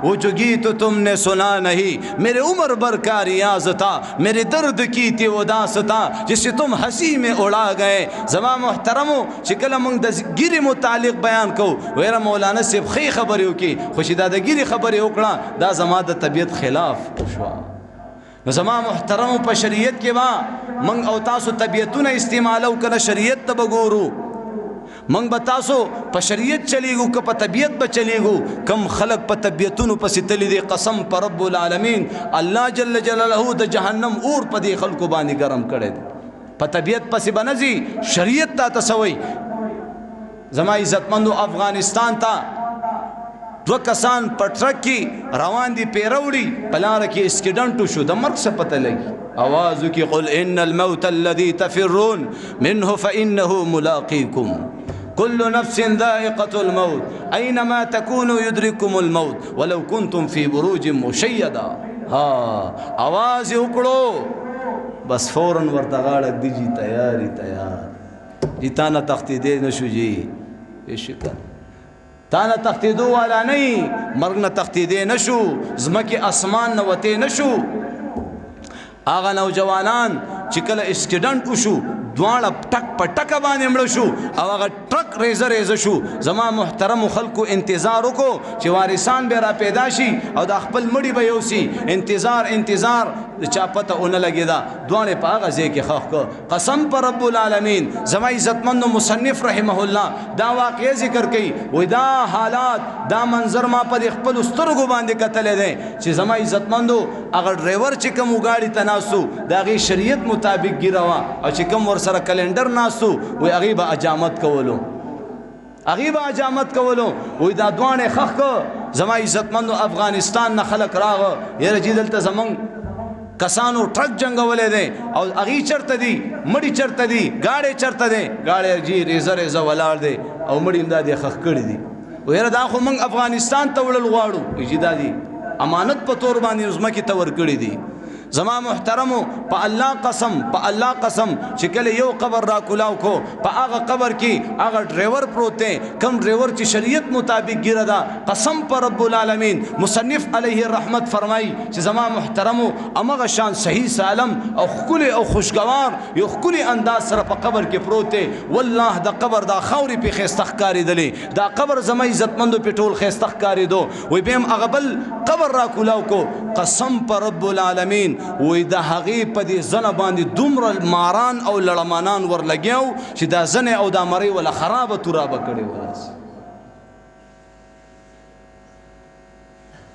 وہ جو گیت تم نے سنا نہیں میرے عمر بھر کا ریاض تھا میرے درد کی تھی وہ داستاں جسے تم ہنسی میں اڑا گئے زما محترمو چکل منگ د گیری متعلق بیان کو ویرا مولانا صاحب خی خبریو کی خوشی دا گیری خبری وکړه دا زما د طبیعت خلاف شوا زما محترمو په شریعت کې با منگ او تاسو طبیعتونه استعمالو کنه شریعت ته بګورو منگ بتاسو پا شریعت چلیگو که پا طبیعت با چلیگو کم خلق پا طبیعتونو پا ستلی دی قسم پا رب العالمین اللہ جل جلالہو دا جہنم اور پا دی خلقو بانی گرم کرے دی پا طبیعت پا سی بنزی شریعت تا تسوئی زما عزتمندو افغانستان تا دو کسان پر ٹرک کی روان دی پیروڑی پلار کی اسکیڈنٹو شو دا مرگ سے پتہ لگی آوازو کی قل ان الموت الذي تفرون منه فإنه ملاقيكم كل نفس ذائقة الموت أينما تكونوا يدرككم الموت ولو كنتم في بروج مشيدة ها آواز اکڑو بس فوراً ورتغاڑک دی جی تیاری تیار جی تانا تختی دے نشو جی بے شکر تانا تختی دو والا نہیں مرگنا تختی دے نشو زمکی اسمان نوتے نشو آغا نوجوانان چکل اسکیڈنٹ وشو دوانه ټک په ټکه باندې مړ شو او هغه ټرک ریزه ریزه شو زما محترم خلکو انتظار وکړو چې وارثان به را پیدا شي او د خپل مړي به یوسي انتظار چا پته اون لګیدا دوانه په هغه ځای کې خخ کو قسم پر رب العالمین زما عزتمند مصنف رحمه الله دا واقعي ذکر کوي وای دا حالات دا منظر ما په خپل سترګو باندې کتلې دي چې زما عزتمندو هغه ډرایور چې کوم غاړي تناسو دا غي شریعت مطابق ګیروا او چې کوم سره کلندر ناسو وی اغیب اجامت کولو وی دا دوانه خخ کو زما عزتمندو افغانستان نه خلق راغ یره جیدلته زمون کسانو ټرک جنگولې دي او اغي چرته دي مړی چرته دي گاډي چرته دي گاډي جی ریزه ولاړ دي او مړی امداد خخ کړی دي ویره دا خو من افغانستان ته وړل غواړو اجازه دي امانت په تور باندې عظمت کی تور کړی دي زما محترمو پا اللہ قسم چکل یو قبر را کلاو کو پا آغا قبر کی آغا ڈریور پروتے کم ڈریور چی شریعت مطابق گیرہ دا قسم پا رب العالمین مصنف علیہ الرحمت فرمائی چی زما محترمو امغا شان صحیح سالم او خکل او خوشگوار یو خکل انداز سر پا قبر کی پروتے واللہ دا قبر دا خوری پی خیستخ کاری دلی دا قبر زما عزتمندو پی ٹول خیستخ کاری دو وی بیم اغبل قبر را کلاو کو قسم پا رب العالمین وی دا حقی پا دی زن باندی دومر ماران او لڑمانان ور لگیو چی دا زن او دا مری ولا خراب تراب کردی ولاس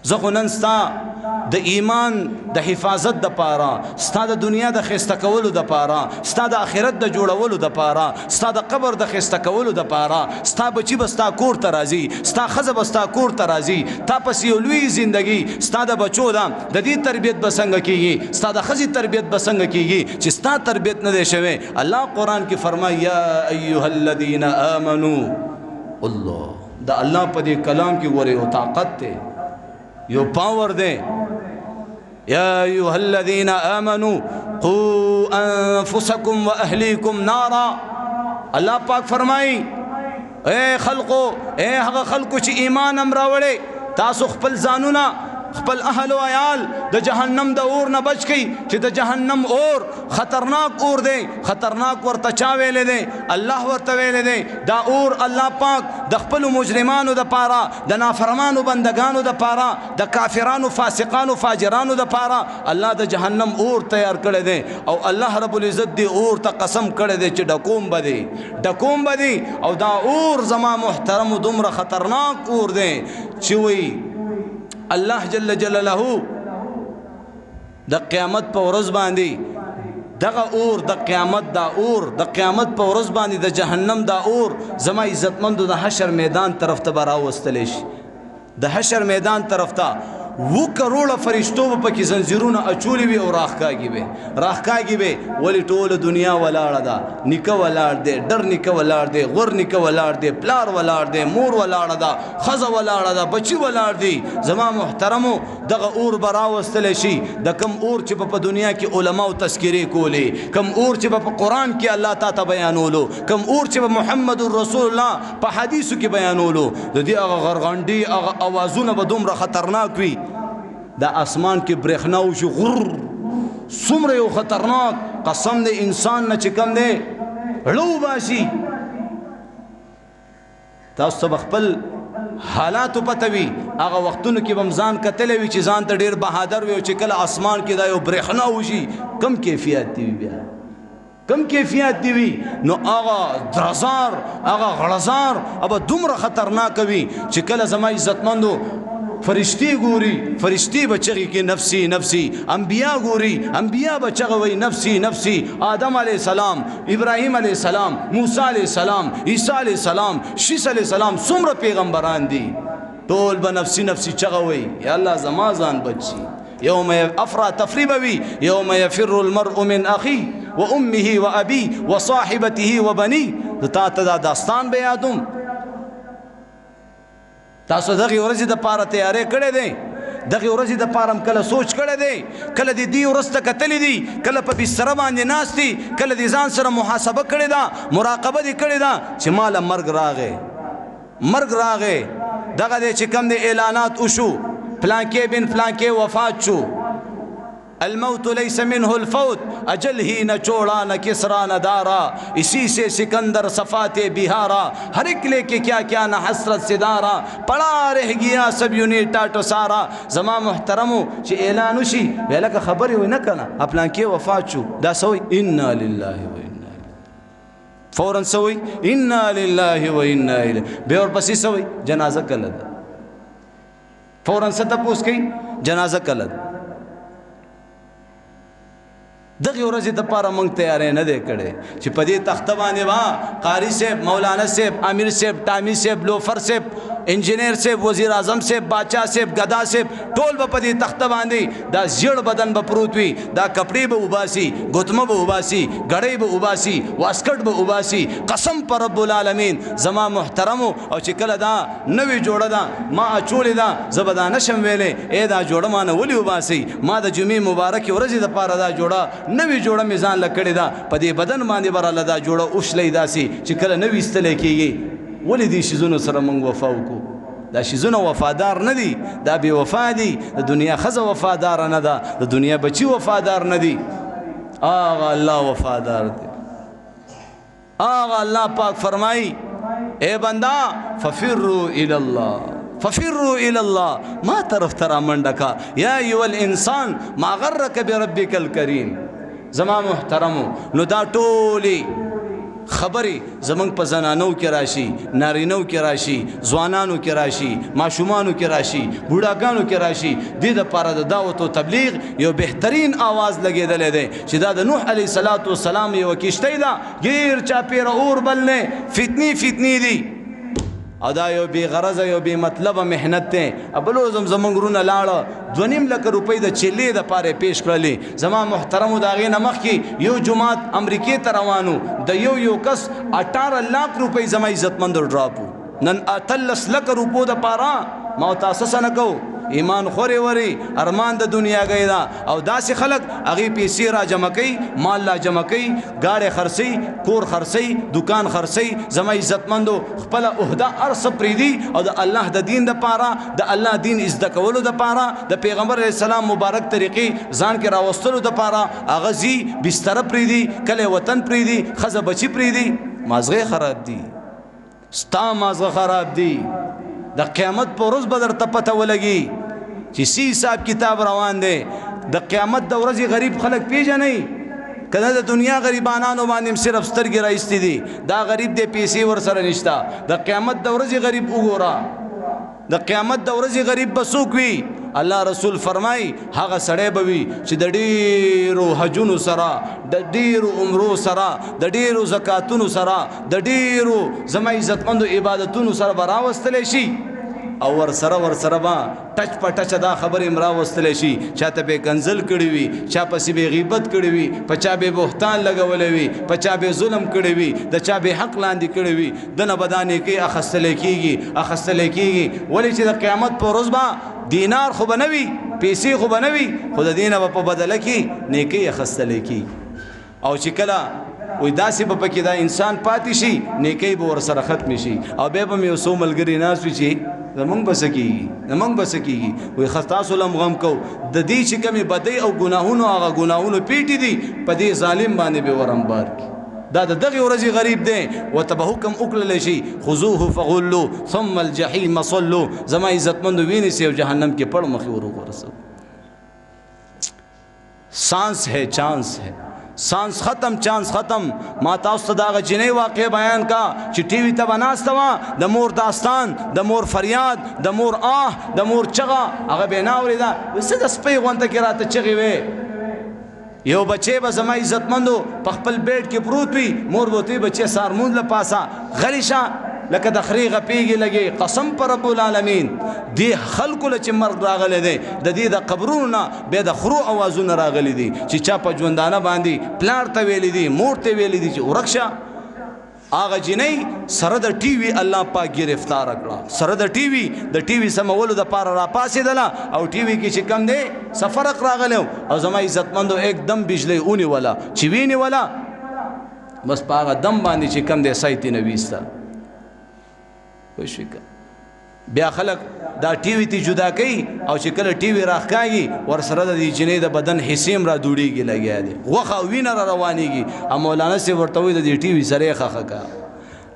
زخونن ستا د ایمان د حفاظت د پارا ستا د دنیا د خسته کولو د پارا ستا د آخرت د جوړولو د پارا ستا د قبر د خسته کولو د پارا ستا بچی بستا کور ته راځي ستا خزه بستا کور ته راځي تا پس یو لوی زندگی ستا د بچو دا د دې تربیت بسنګ کیږي ستا د خزي تربیت بسنګ کیږي چې ستا تربیت نه دی شوی الله قرآن کې فرمایي یا ایها الذین آمنو الله دا الله په دې کلام کې وره او طاقت ته یو پاور دے یا ایوہ الذین آمنوا قو انفسکم و اہلیکم نارا اللہ پاک فرمائی اے خلقو اے حق خلقو چی ایمان امراوڑے تاسو خپل زانونا خپل اہل و عیال دا جہنم دا اور نہ بچ گئی چی دا جہنم اور خطرناک اور دے خطرناک ورطا چاویلے دے اللہ ورطا ویلے دے دا اور اللہ پاک دا خپل مجرمانو دا پارا دا نافرمانو بندگانو دا پارا دا کافرانو فاسقانو فاجرانو دا پارا اللہ دا جہنم اور تیار کرے دے او اللہ رب العزت دی اور تا قسم کرے دے چی ڈکوم بدی او دا اور زما محترم دمر خطرناک اور دے چوئی اللہ جل جلالہو دا قیامت پا ورز باندی دغا اور دا قیامت پا ورز باندی دا جہنم دا اور زما عزتمندو دا حشر میدان طرف تا براو استلیش دا حشر میدان طرف تا و کروڑه فرشتو به پکې زنځیرونه اچولي وي او راښکاږي وي ولې ټوله دنیا ولاړه ده نیکه ولاړ دی ډر نیکه ولاړ دی غور نیکه ولاړ دی پلار ولاړ دی مور ولاړه ده ښځه ولاړه ده بچي ولاړ دي زما محترمو دغه اور به راوستلی شي د کم اور چې په دنیا کې علماو تذکرې کولې کم اور چې په قرآن کې الله تا ته بیانولو کم اور چې په محمد رسول الله په حدیثو کې بیانولو د دې هغه غرغنډي هغه اوازونه به دومره خطرناک وي د اسمان کې برېښنا وشي غر څومره یو خطرناک قسم د انسان نه چې کم دی ړو باشي تاسو ته خپل حالاتو پته وي هغه وختونو کې به ځان کتلی وي چې ځان ته ډېر بهادر وي او چې کله اسمان کې دا یو برېښنا وشي کم کیفیت دی بیا کم کیفیت دی وي نو هغه درزار هغه غړزار ابا دومره خطرناک وي چې کله زما عزتمندو فرشتي ګوري فرشتي بچغي کې نفسي نفسي انبیا ګوري انبیا بچغوي نفسي نفسي آدم علیہ السلام ابراهيم علیہ السلام موسی علیہ السلام عیسی علیہ السلام شیس علیہ السلام څومره پیغمبران دي ټول به نفسي نفسي چغوي یا الله زما ځان بچي يوم افرا تفريبوي يوم يفر المرء من اخيه وامه وابيه وصاحبته وبنيه تا ته داستان به یادوم تاسو دغه ورځې د پاره تیارې کړې دي دغه ورځې د پاره کله سوچ کړې دي کله دې ورځ ته کتلې دي کله په بستر باندې ناشتي کله دې ځان سره محاسبه کړې ده مراقبه دې کړې ده چې مال مرګ راغې دغه دې چې کم دې اعلانات وشو فلانکې بن فلانکې وفات شو الموت ليس منه الفوت اجل ही न छोड़ा न किसरा न दारा इसी से सिकंदर सफाते बिहारा हर एक लेके क्या क्या न हसरत से दारा पड़ा रह गया सब यूनिट टाटो सारा जमा मुहतरमो چې اعلان وشي ولکه خبري وي نه کنه خپل کې وفات شو دا سوي انا لله و انا فورا سوي انا لله و انا الیه به اور پسې سوي جنازه کله فورا ست پوس کوي جنازه کله دغه ورځې د پاره مونږ تیارې نه دی کړې چې په دې تخته باندې وا قاری صاحب مولانا صاحب امیر صاحب ټامی صاحب لوفر صاحب انجینیر صاحب وزیر اعظم صاحب باچا صاحب غدا صاحب ټول په دې تخته باندې دا زیړ بدن به پروت وي دا کپڑے به وباسي ګوتمه به وباسي غړې به وباسي واسکټ به وباسي قسم پر رب العالمین زما محترمو او چې کله دا نوې جوړه ده ما اچولې ده زبدا نشم ویلې اے دا جوړه ما نه ولي وباسي ما د جمعې مبارک ورځې د پاره دا جوړه نوې جوړه میزان لکړې ده په دې بدن باندې براله دا جوړه اوښلې داسي چې کله نوې استلې کېږي ولې دې شیزونو سره مونږ وفا وکړو دا شیزونه وفادار نه دي دا بې وفا دي د دنیا ښځه وفاداره نه ده د دنیا بچي وفادار نه دي آغا الله وفادار دی آغا الله پاک فرمائی اے بندہ ففروا الى الله ما طرف ترا منډکا یا ایو الانسان ما غرک بربک الکریم زما محترمو نو دا ټولی خبرې زمنګ په زنانو کې راشي نارینو کې راشي ځوانانو کې راشي ماشومانو کې راشي بوډاګانو کې راشي د دې لپاره د دعوت او تبلیغ یو بهترین आवाज لګېدلې ده چې دا د نوح علیه السلام یو کشتی ده غیر چاپیره اور بلنه فتنی دي او دا یو بی غرضه یو بی مطلب محنت ته ابلو زمونږ رونه لاړه 2.5 لک روپۍ د چلې د پاره پیش کړلې زما محترمو دا غي نمخ کې یو جماعت امریکای ته روانو د یو کس 18 लाख روپۍ زما عزتمند ډراپو نن 18 لک روپو د پاره ما تاسو نه کو ایمان خوري وري ارمان د دنیا گئی دا او داسې خلق اغي پیسې را جمع کوي مال لا جمع کوي گاڑی خرسي کور خرسي دکان خرسي زما عزتمندو خپل عہده ارس پریدي او د الله د دین د پاره د الله دین عزت کولو د پاره د پیغمبر اسلام مبارک طریقې ځان کې راوستلو د پاره اغزي بستر پریدي کله وطن پریدي خزه بچي پریدي مازغه خراب دي ستا مازغه خراب دي د قیامت پر ورځ بدر ته پته ولګي چې سی حساب کتاب روان دی د قیامت د ورځې غریب خلک پیژنې کله د دنیا غریبانو باندې صرف سترګې راځي دي دا غریب دې پیسې ور سره نشتا د قیامت د ورځې غریب وګورا د قیامت د ورځې غریب بسوک وي الله رسول فرمای هغه سړی به وي چې د ډیرو حجونو سره د ډیرو عمرو سره د ډیرو زکاتونو سره د ډیرو زما عزتمندو عبادتونو سره براوستلی شي او ورسره با ټچ په ټچ دا خبر امرا وستل شي چاته به کنزل کړی وي چا پسې به غیبت کړی وي پچا به بهتان لګولې وي پچا به ظلم کړی وي د چا به حق لاندې کړی وي دنه بدانې کې اخستل کېږي ولی چې د قیامت په ورځ با دینار خو بنوي پیسې خو بنوي خو د دینه په بدله کې نیکی اخستل کېږي او چې کله وې داسې به پکې دا انسان پاتې شي نیکی به ورسره ختم شي او بیا به مې یو څو ملګري ناست وي چې زمونږ بس کېږي وایي ښه تاسو له هم غم کوو د دې چې کومې بدۍ او ګناهونو هغه ګناهونو پیټې دي په دې ظالم باندې به ورمبار کړي دا د دغې ورځې غریب دی ورته به حکم وکړلی شي خذوه فغلو ثم الجحیم صلو زما عزتمندو وینیسئ او جهنم کې پړ مخې ور وغورځوئ سانس ختم چانس ختم ما تاسو ته دغه جنۍ واقع بیان کا چې ټي وي ته به ناسته وه د مور داستان د مور فریاد د مور د مور چغه هغه به یې نه اورېده وایي څه د سپۍ غونته کې راته چغې وې یو بچی به زما عزتمندو په خپل بیډ کې پروت وي مور به ورته وي بچی سارمونځ له پاسه غلی شه لکه د خرې غپېږي لګې قسم په رب العالمین دې خلکو له چې مرګ راغلی دی د دې د قبرونو نه بیا د خرو اوازونه راغلي دي چې چا په ژوندانه باندې پلار ته ویلي دي مور ته ویلي دي چې ورک شه هغه جنۍ سره د ټي وي الله پاک ګرفتاره کړه سره د ټي وي سمولو دپاره راپاڅېدله او ټي وي کې چې کم دی څه فرق راغلی او زما عزتمندو एकदम بجلی ونیوله چې وینیوله بس په هغه دم باندې چې کم دی سای ترې نه ویسته بیا خلک دا ټي وي ته جدا کوي او چې کله ټي وي راښکاږي ورسره د دې جنۍ د بدن حصې هم را دوړېږي لګیا دی غوښه او وینه را روانېږي او مولانا صاحب ورته وایي د دې ټي وي سره یې ښخه کړه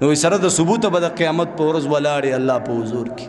نو سره د ثبوته به د قیامت په ورځ ولاړې الله په حضور کې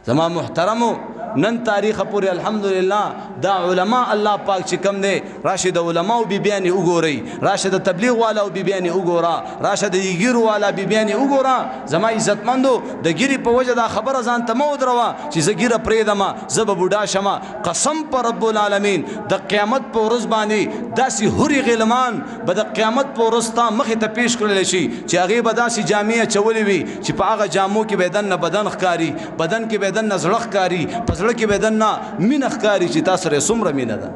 زما محترمو نن تاریخ پورې الحمدلله دا علما الله پاک چې کم دی راشه د علماو بیبیانې وګورئ راشه د تبلیغ والاو بیبیانې وګوره راشه د ګیرو والا بیبیانې وګوره زما عزتمندو د ګیرې په وجه دا خبره ځان ته مه ودروه چې زه ګیره پرېږدمه زه به بوډا شمه قسم په رب العالمین د قیامت په ورځ باندې داسې هورې غلمان به د قیامت په ورځ تا مخې ته پیش کړلی شي چې هغې به داسې جامې اچولې وي چې په هغه جامو کې به دننه بدن ښکاري بدن کې به دننه زړه ښکاري په زړه کې به دننه مینه ښکاري چې تا سره څومره مینه ده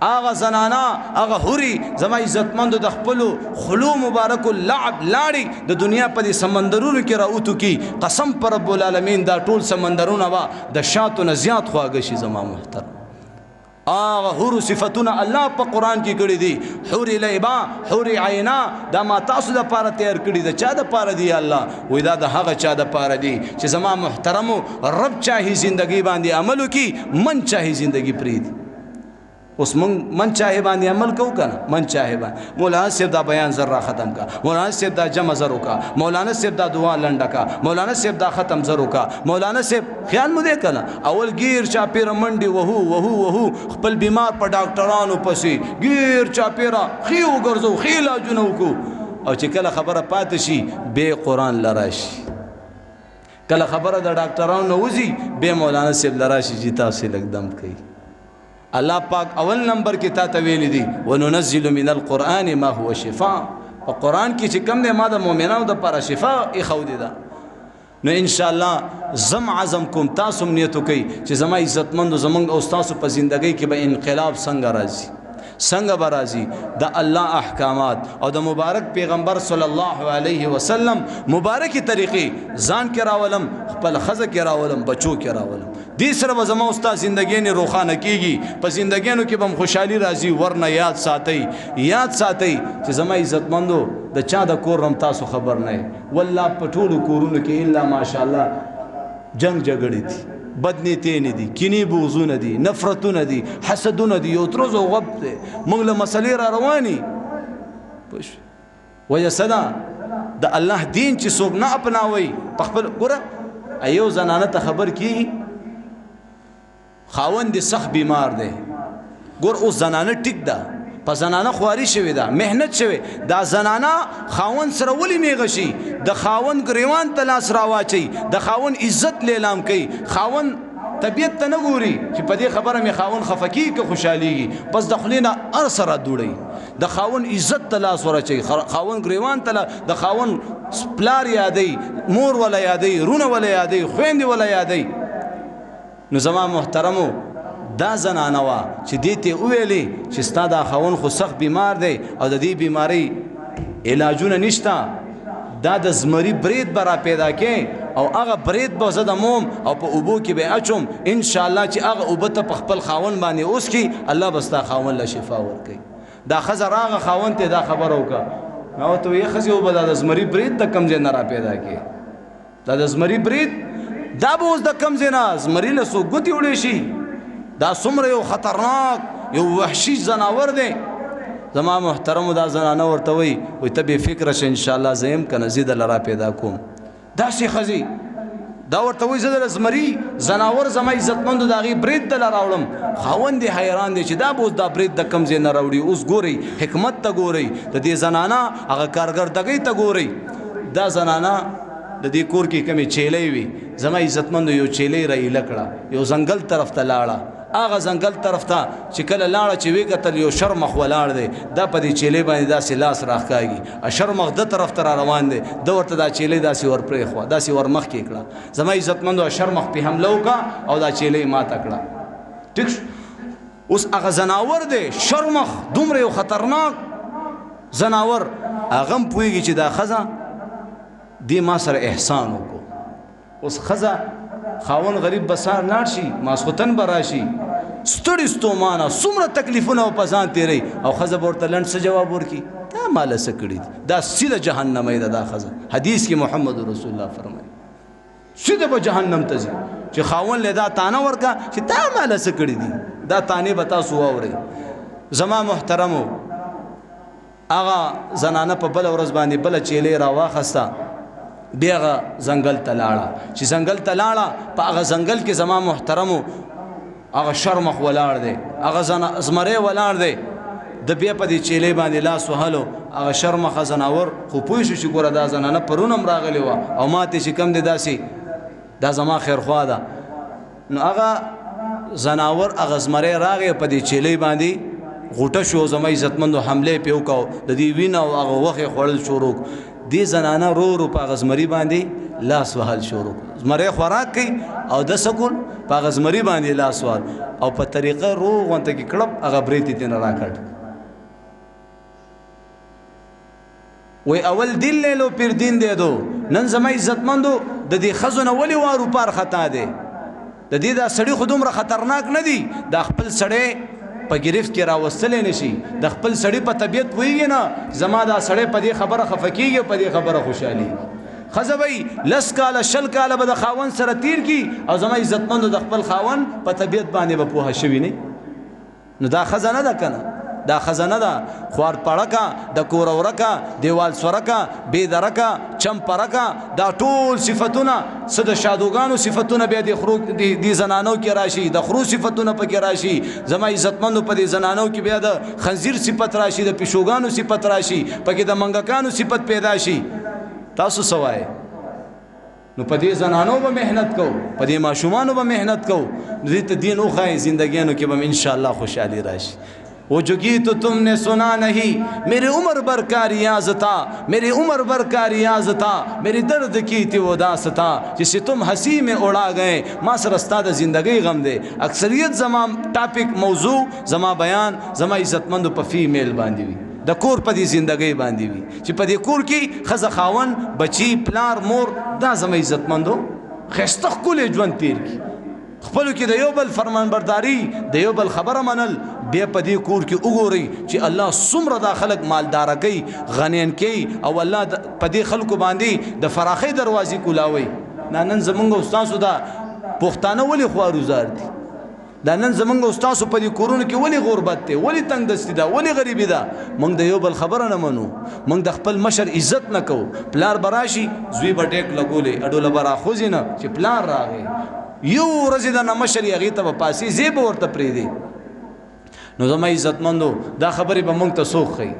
هغه زنانه هغه هوري زما عزتمندو د خپلو خلو مبارکو لعب لاړې د دنیا په دې سمندرونو کې راوتو کی قسم پر رب العالمین دا ټول سمندرونه به د شاتو نه زیات خواږه شي زما محترم هغه حورو صفتونه الله په قرآن کې کړي دي حور لیبا حور عینا دا ما تاسو دپاره تیار کړي د چا دپاره دي الله وایي دا د هغه چا دپاره دي چې زما محترمو رب چاهي زندګۍ باندې عمل وکړي من چاهي زندګي پرېږدي اوس من چاهي باندې عمل کوو که نه من چاهي باندې مولانا صاحب دا بیان زر را ختم کا مولانا صاحب دا جمع زر وکړه مولانا صاحب دا دعا لنډه کا مولانا صاحب دا ختم زر وکړه مولانا صاحب خیال مو دی که نه اول گیر چاپیره منډې وهو خپل بیمار په ډاکټرانو پسې گیر چاپیره ښې وګرځو ښې علاجونه وکړو او چې کله خبره پاتې شي بې قرآن لراشي کله خبره د ډاکټرانو نه وځي بې مولانا صاحب لراشي چې تاسې لږ دم کوي الله پاک اول نمبر کې تا ته ویلي دي وننزل من القرآن ما هو شفاء په قرآن کې چې کم دی ما د مؤمنانو دپاره شفا ایښودې ده نو انشاءالله زم عزم کوم تاسو هم نیت وکئ چې زما عزتمندو زمونږ او ستاسو په زندګۍ کې به انقلاب څنګه راځي څنګه به راځي د الله احکامات او د مبارک پیغمبر صلی الله علیه وسلم مبارکې طریقې ځان کې راولم خپل ښځه کې راولم بچو کې راولم دې سره به زما ستا زندګۍ روښانه کېږي په زندګیانو کې به هم خوشحالي راځي ورنه یاد ساتئ چې زما عزتمندو د چا د کور هم تاسو خبر نه یې والله په ټولو کورونو کې الا ماشاءالله جنگ جګړې دي بدنیتې نه دي کینې بغضونه دي نفرتونه دي حسدونه دي یو تروز او غب دی موږ له مسلې را رواني وجه څه ده د الله دین چې څوک نه اپناوي په خپل ګوره ایو زنانه ته خبر کېږي خاوند دې سخت بیمار دی ګور اوس زنانه ټیک ده په زنانه خواري شوې ده محنت شوې دا زنانه خاوند سره ولې میغه شي د خاوند ګریوان ته لاس راواچي د خاوند عزت لیلام کوي خاوند طبیعت ته نه ګوري چې په دې خبره مې خاوند خفه کېږي که خوشحالېږي بس د خولې نه هر سره دوړی د خاون عزت ته لاس ورچي خاون ګریوان ته د خاون پلار یادې مور ولا یادې رونه ولا یادې خويندې ولا یادې. نو زما محترمو دا زنانه وا چې دې ته ویلې چې ستا دا خاون خو سخت بیمار دی او د دې بیماری علاجونه نشته دا د زمری برید برا پیدا کې او هغه برید به زه د موم او په اوبو کې به اچوم ان شاء الله چې هغه اوبه ته په خپل خاون باندې اوس کې الله بس تا خاون له شفا ورکړي. دا ښځه راغه خاون ته دا خبره وکړه نو ته یې ښځې اوبه دا د زمري برید د کم ځای نه را پیدا کې دا د زمري برید دا به اوس د کم ځای نه زمري له څو ګوتې وړی شي دا څومره یو خطرناک یو وحشي ځناور دی. زما محترمو دا زنانه ورته وایي ته بې فکره شه انشاءالله زه یم که نه زه دله را پیدا کوم. داسې ښځې دا ورته وایي زه د زمري ځناور زما عزتمندو د هغې برید دله راوړم. خاوند یې حیران دی چې دا به اوس دا برید د کم ځای نه راوړي. اوس ګورئ حکمت ته ګورئ د دې زنانه هغه کارګردګۍ ته ګورئ. دا زنانه د دې کور کې کمې چیلۍ وي زما عزتمندو یو چیلۍ را ایله کړه یو ځنګل طرف ته لاړه. هغه ځنګل طرف ته چې کله لاړه چې وی کتل یو شرمخ ولاړ دی دا په دې چیلۍ باندې داسې لاس راښکاږي شرمخ ده طرف ته را روان دی ده ورته دا چیلۍ داسې ور پرېښوه داسې ور مخکې کړه. زما عزتمندو شرمخ پې حمله وکړه او دا چیلۍ ماته کړه. ټیک شو. اوس هغه ځناور دی شرمخ دومره یو خطرناک ځناور هغه هم پوهېږي چې دا ښځه دې ما سره احسان وکړو. اوس ښځه خاون غریب بسار لاړ شي ماسخوتن به راشي ستړي ستومانه څومره تکلیفونه په ځان تېروي او ښځه به ورته لنډ څه جواب ورکړي دا ماله څه کړي دي دا سیده جهنمۍ ده دا ښځه. حدیث کې محمد رسول الله فرمایي سیده به جهنم ته ځي چې خاون له دا تانه ورکه چې دا ماله څه کړي دي دا تانې به تاسو واورئ. زما محترمو هغه زنانه په بله ورځ باندې بله چیلۍ راواخسته بیا هغه ځنګل ته لاړه چې ځنګل ته لاړه په هغه ځنګل کې زما محترمو هغه شرمخ ولاړ دی هغه زمری ولاړ دی د بیا په دې چیلۍ باندې لاس وهلو هغه شرمخه ځناور خو پوه شو چې ګوره دا زنانه پرون هم راغلې وه او ما ته چې کم دی داسې دا زما خیرخوا ده. نو هغه زناور هغه زمری راغی په دې چیلۍ باندې غوټه شو زما عزتمندو حملې پې وکړو د دې وینه او هغه وخې خوړل شروع دې زنانه رو رو په هغه زمري باندې لاس وهل شروع زمری خوراک کوي او د سکول په هغه زمري باندې لاس وهل او په طریقه رو غونته کې کړپ هغه برېت یې تېنه راکړ. وی اول دل لیلو پیر دین دی دو نن زما عزتمندو د دې ښځو نه ولې وارو پار خطا دی د دې دا سړي خو دومره خطرناک نه دی دا خپل سړی په گرفت کې راوستلی نشي د خپل سړي په طبیعت پوهېږي نه زما دا سړی په دې خبره خفه کېږي په دې خبره خوشحالېږي. ښځه به لس کاله شل کاله به د خاون سره تیر کی او زما عزتمندو د خپل خاون په طبیعت باندې به پوهه شوي نه. نو دا ښځه نه ده که نه دا ښځه نه ده خوار پړکه د کور ورکه دیوال سورکه بېدرکه چمپرکه دا ټول صفتونه څه د شادوګانو صفتونه بیا د زنانو کې راشي د خرو صفتونه پکې راشي زما عزتمندو په دې زنانو کې بیا د خنزیر صفت راشي د پیشوګانو صفت راشي پکې د منګکانو صفت پیدا شي. تاسو څه وایئ؟ نو په دې زنانو به محنت کوو په دې ماشومانو به محنت کوو دې ته دین وښایي زندګیانو کې به انشاءالله خوشحالي راشي. وہ جو گیت تم نے سنا نہیں میرے عمر بھر کا ریاض تھا میرے عمر بھر کا ریاض تھا میری درد کی تھی وہ داستہ جسے تم ہنسی میں اڑا گئے ما سر استاد زندگی غم دے. اکثریت زما ٹاپک موضوع زما بیان زما عزتمندو په فیمیل باندې وي د کور په دې زندګۍ باندې وي چې په دې کور کې ښځه خاون بچی پلار مور دا زما عزتمندو ښایسته ښکلی ژوند تیر کړي خپلو کې د یو بل فرمانبرداري د یو بل خبره منل بیا په دې کور کې وګورئ چې الله څومره دا خلک مالداره کوي غنین کوي او الله په دې خلکو باندې د فراخۍ دروازې کولاوي. نن زمونږ استاسو دا پښتانه ولې خواروزار دي دا نن زمونږ استاسو په دې کورونو کې ولې غربت دی ولې تنګ دستي ده ولې غریبي ده موږ د یو بل خبره نه منو موږ د خپل مشر عزت نه کوو. پلار به راشي زوی به ټیک لګولې اډوله به راخوځي نه چې پلار راغی یو ورځې د نه مشر یې هغې ته به پاسې زی به ورته پرېږدي. نو زما عزتمندو دا خبرې به موږ ته څوک ښایي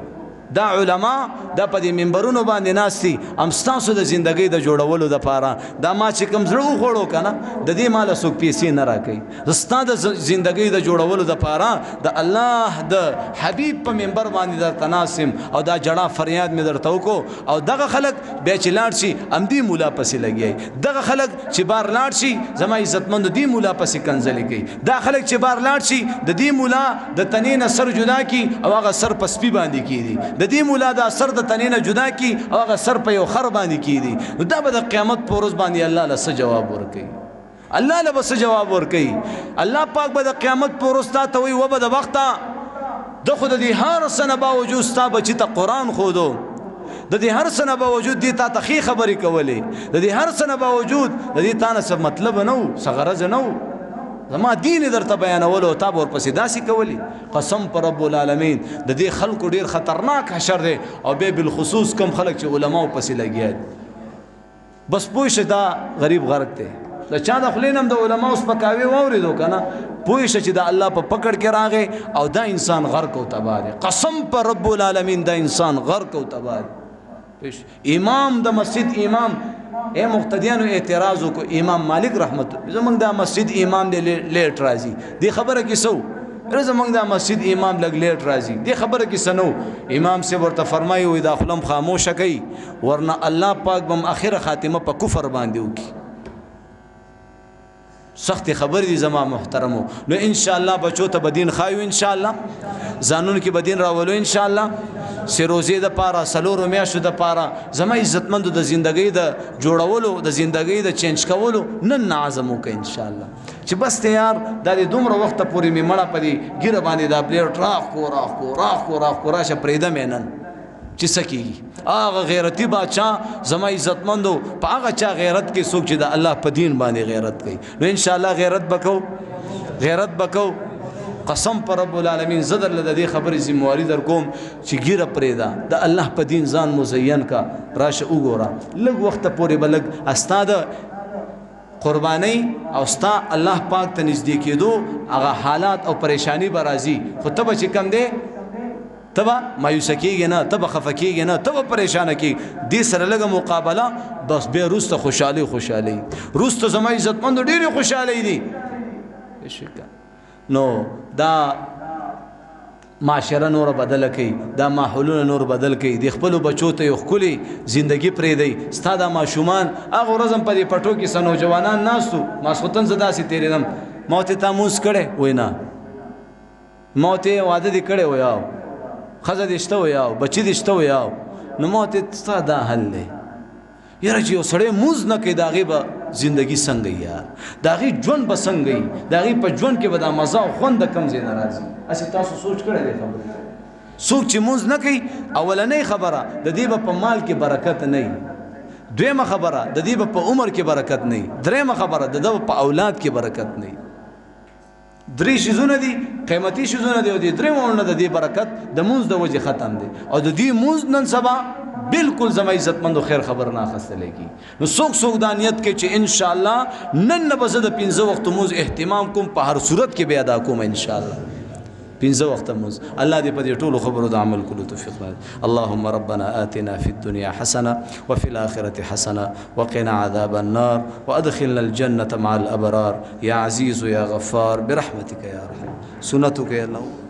دا علما دا په دې منبرونو باندې ناستي هم ستاسو د زندګۍ د جوړولو دپاره دا ما چې کوم زړه وخوړو که نه د دې ماله څوک پیسې نه راکوي ستا د زندګۍ د جوړولو دپاره د الله د حبیب په منبر باندې درته ناسم او دا جړه فریاد مې درته وکړو او دغه خلک بیا چې لاړ شي همدې مولا پسې لګي دغه خلک چې بار لاړ شي زما عزتمند دې مولا پسې کنځلې کوي دا خلک چې بار لاړ شي د دې مولا د تنې نه سر جدا کی او هغه سر په سپي باندې کیږي د دې مولا دا سر د تنې نه جدا کی او هغه سر په یو خر باندې کیږي نو دا به د قیامت په ورځ باندې الله له څه جواب ورکوي الله له به څه جواب ورکوي الله پاک به د قیامت په ورځ تا ته وایي وبه د وخته د خو د دې هر څه نه باوجود ستا بچي ته قرآن ښودو د دې هر څه نه باوجود دې تا ته ښې خبرې کولې د دې هر څه نه باوجود د دې تا نه څه مطلب نه و څه غرض نه و زما دین درته بیانولو او تا به ورپسې داسې کولی قسم په رب العالمین د دې خلکو ډېر خطرناک حشر دی او بیا بالخصوص کم خلک چې علماو پسې لګیا دي بس پوه شه دا غریب غرق دی د چا د خولې نه هم د علماو سپکاوي واورېدو که نه پوه شه چې د الله په پکړ کې راغی او دا انسان غرق او تباه دی قسم په رب العالمین دا انسان غرق او تباه دی امام د مسجد امام اے مقتدیانو اعتراض وکړو امام مالک رحمت زمونږ دا مسجد امام دی لیټ راځي دې خبره کې سو زمونږ دا مسجد امام لږ لیټ راځي دې خبره کې څه نو امام صاحب ورته فرمایي وایي دا خوله خاموشه کوي ورنه الله پاک به آخره خاتمه په کفر باندې وکړي سخت خبر دي زما محترمو نو ان شاء الله بچو ته بدین خایو ان شاء الله زانون کې بدین راولو ان شاء الله سروزه د پاره سلور میاشو د پاره زما عزتمند د زندګۍ د جوړولو د زندګۍ د چینج کولو نن عزم وکړه ان شاء الله چې بس ته یار د دومره وخت پورې می مړه پدې ګیره باندې دا بلیر راخ کو راشه پرېده مینن چې سکیږي هغه غیرتی بادشاہ زما عزتمندو په هغه چا غیرت کې څوک چې د الله په دین باندې غیرت کوي نو ان شاء الله غیرت بکو قسم پر رب العالمین زدر له دې خبرې ذمہواری در کوم چې ګیره پرېدا د الله په دین ځان مزین کا راشه وګوره لږ وخت پورې بلګ استاد قربانی او ستا الله پاک ته نږدې کېدو هغه حالات او پریشانی به راځي خو ته به چې کم دی تبا مایوس کېږي نه تبا خفه کېږي نه تبا پریشانه کېږي دې سره لږه مقابله بس بیا وروسته خوشحالي وروسته زما عزتمندو ډېرې خوشحالۍ دي نو دا معاشره نور بدل کوي دا ماحولونه نور بدل کوي د خپلو بچو ته یو ښکلې زندګي پرېږدئ ستا دا ماشومان هغه ورځ هم په دې پټو کې څه نوجوانان ناستو ماسخوتن زه داسې تېرېدم ما ورته تا مونځ کړی وایي نه ما ورته واده دې کړی وایي او ښځه دې شته وایي او بچي دې شته وایي او نو ما ورته ستا دا حل دی یاره چې یو سړی مونځ نه کوي د هغې به زندگی څنګه یار د هغې ژوند به څنګه وي د هغې په ژوند کې به دا مزه او خوند د کوم ځای نه راځي هسې تاسو سوچ کړی دی خبرې څوک چې مونځ نه کوي اولنۍ خبره د دې به په مال کې برکت نه وي دویمه خبره د دې به په عمر کې برکت نه وي دریمه خبره د ده په اولاد کې برکت نه وي درې شیزونه دي قیمتي شیزونه دي او د درېیمه نه د دې برکت د مونځ د وجې ختم دی او د دې مونځ نن سبا بالکل زما عزتمندو خیر خبر نه اخیستلی کی نو څوک دا نیت کوي چې ان شاء الله نن نه به زه د 15 وخت مونځ اهتمام کوم په هر صورت کې به ادا کوم ان شاء الله 15 وخت مونځ الله دې په دې ټولو خبرو د عمل کولو توفیق راکړي اللهم ربنا آتنا في الدنيا حسنه وفي الآخرة حسنه وقنا عذاب النار وادخلنا الجنة مع الأبرار يا عزيز يا غفار برحمتك يا رحمن سنتك يا الله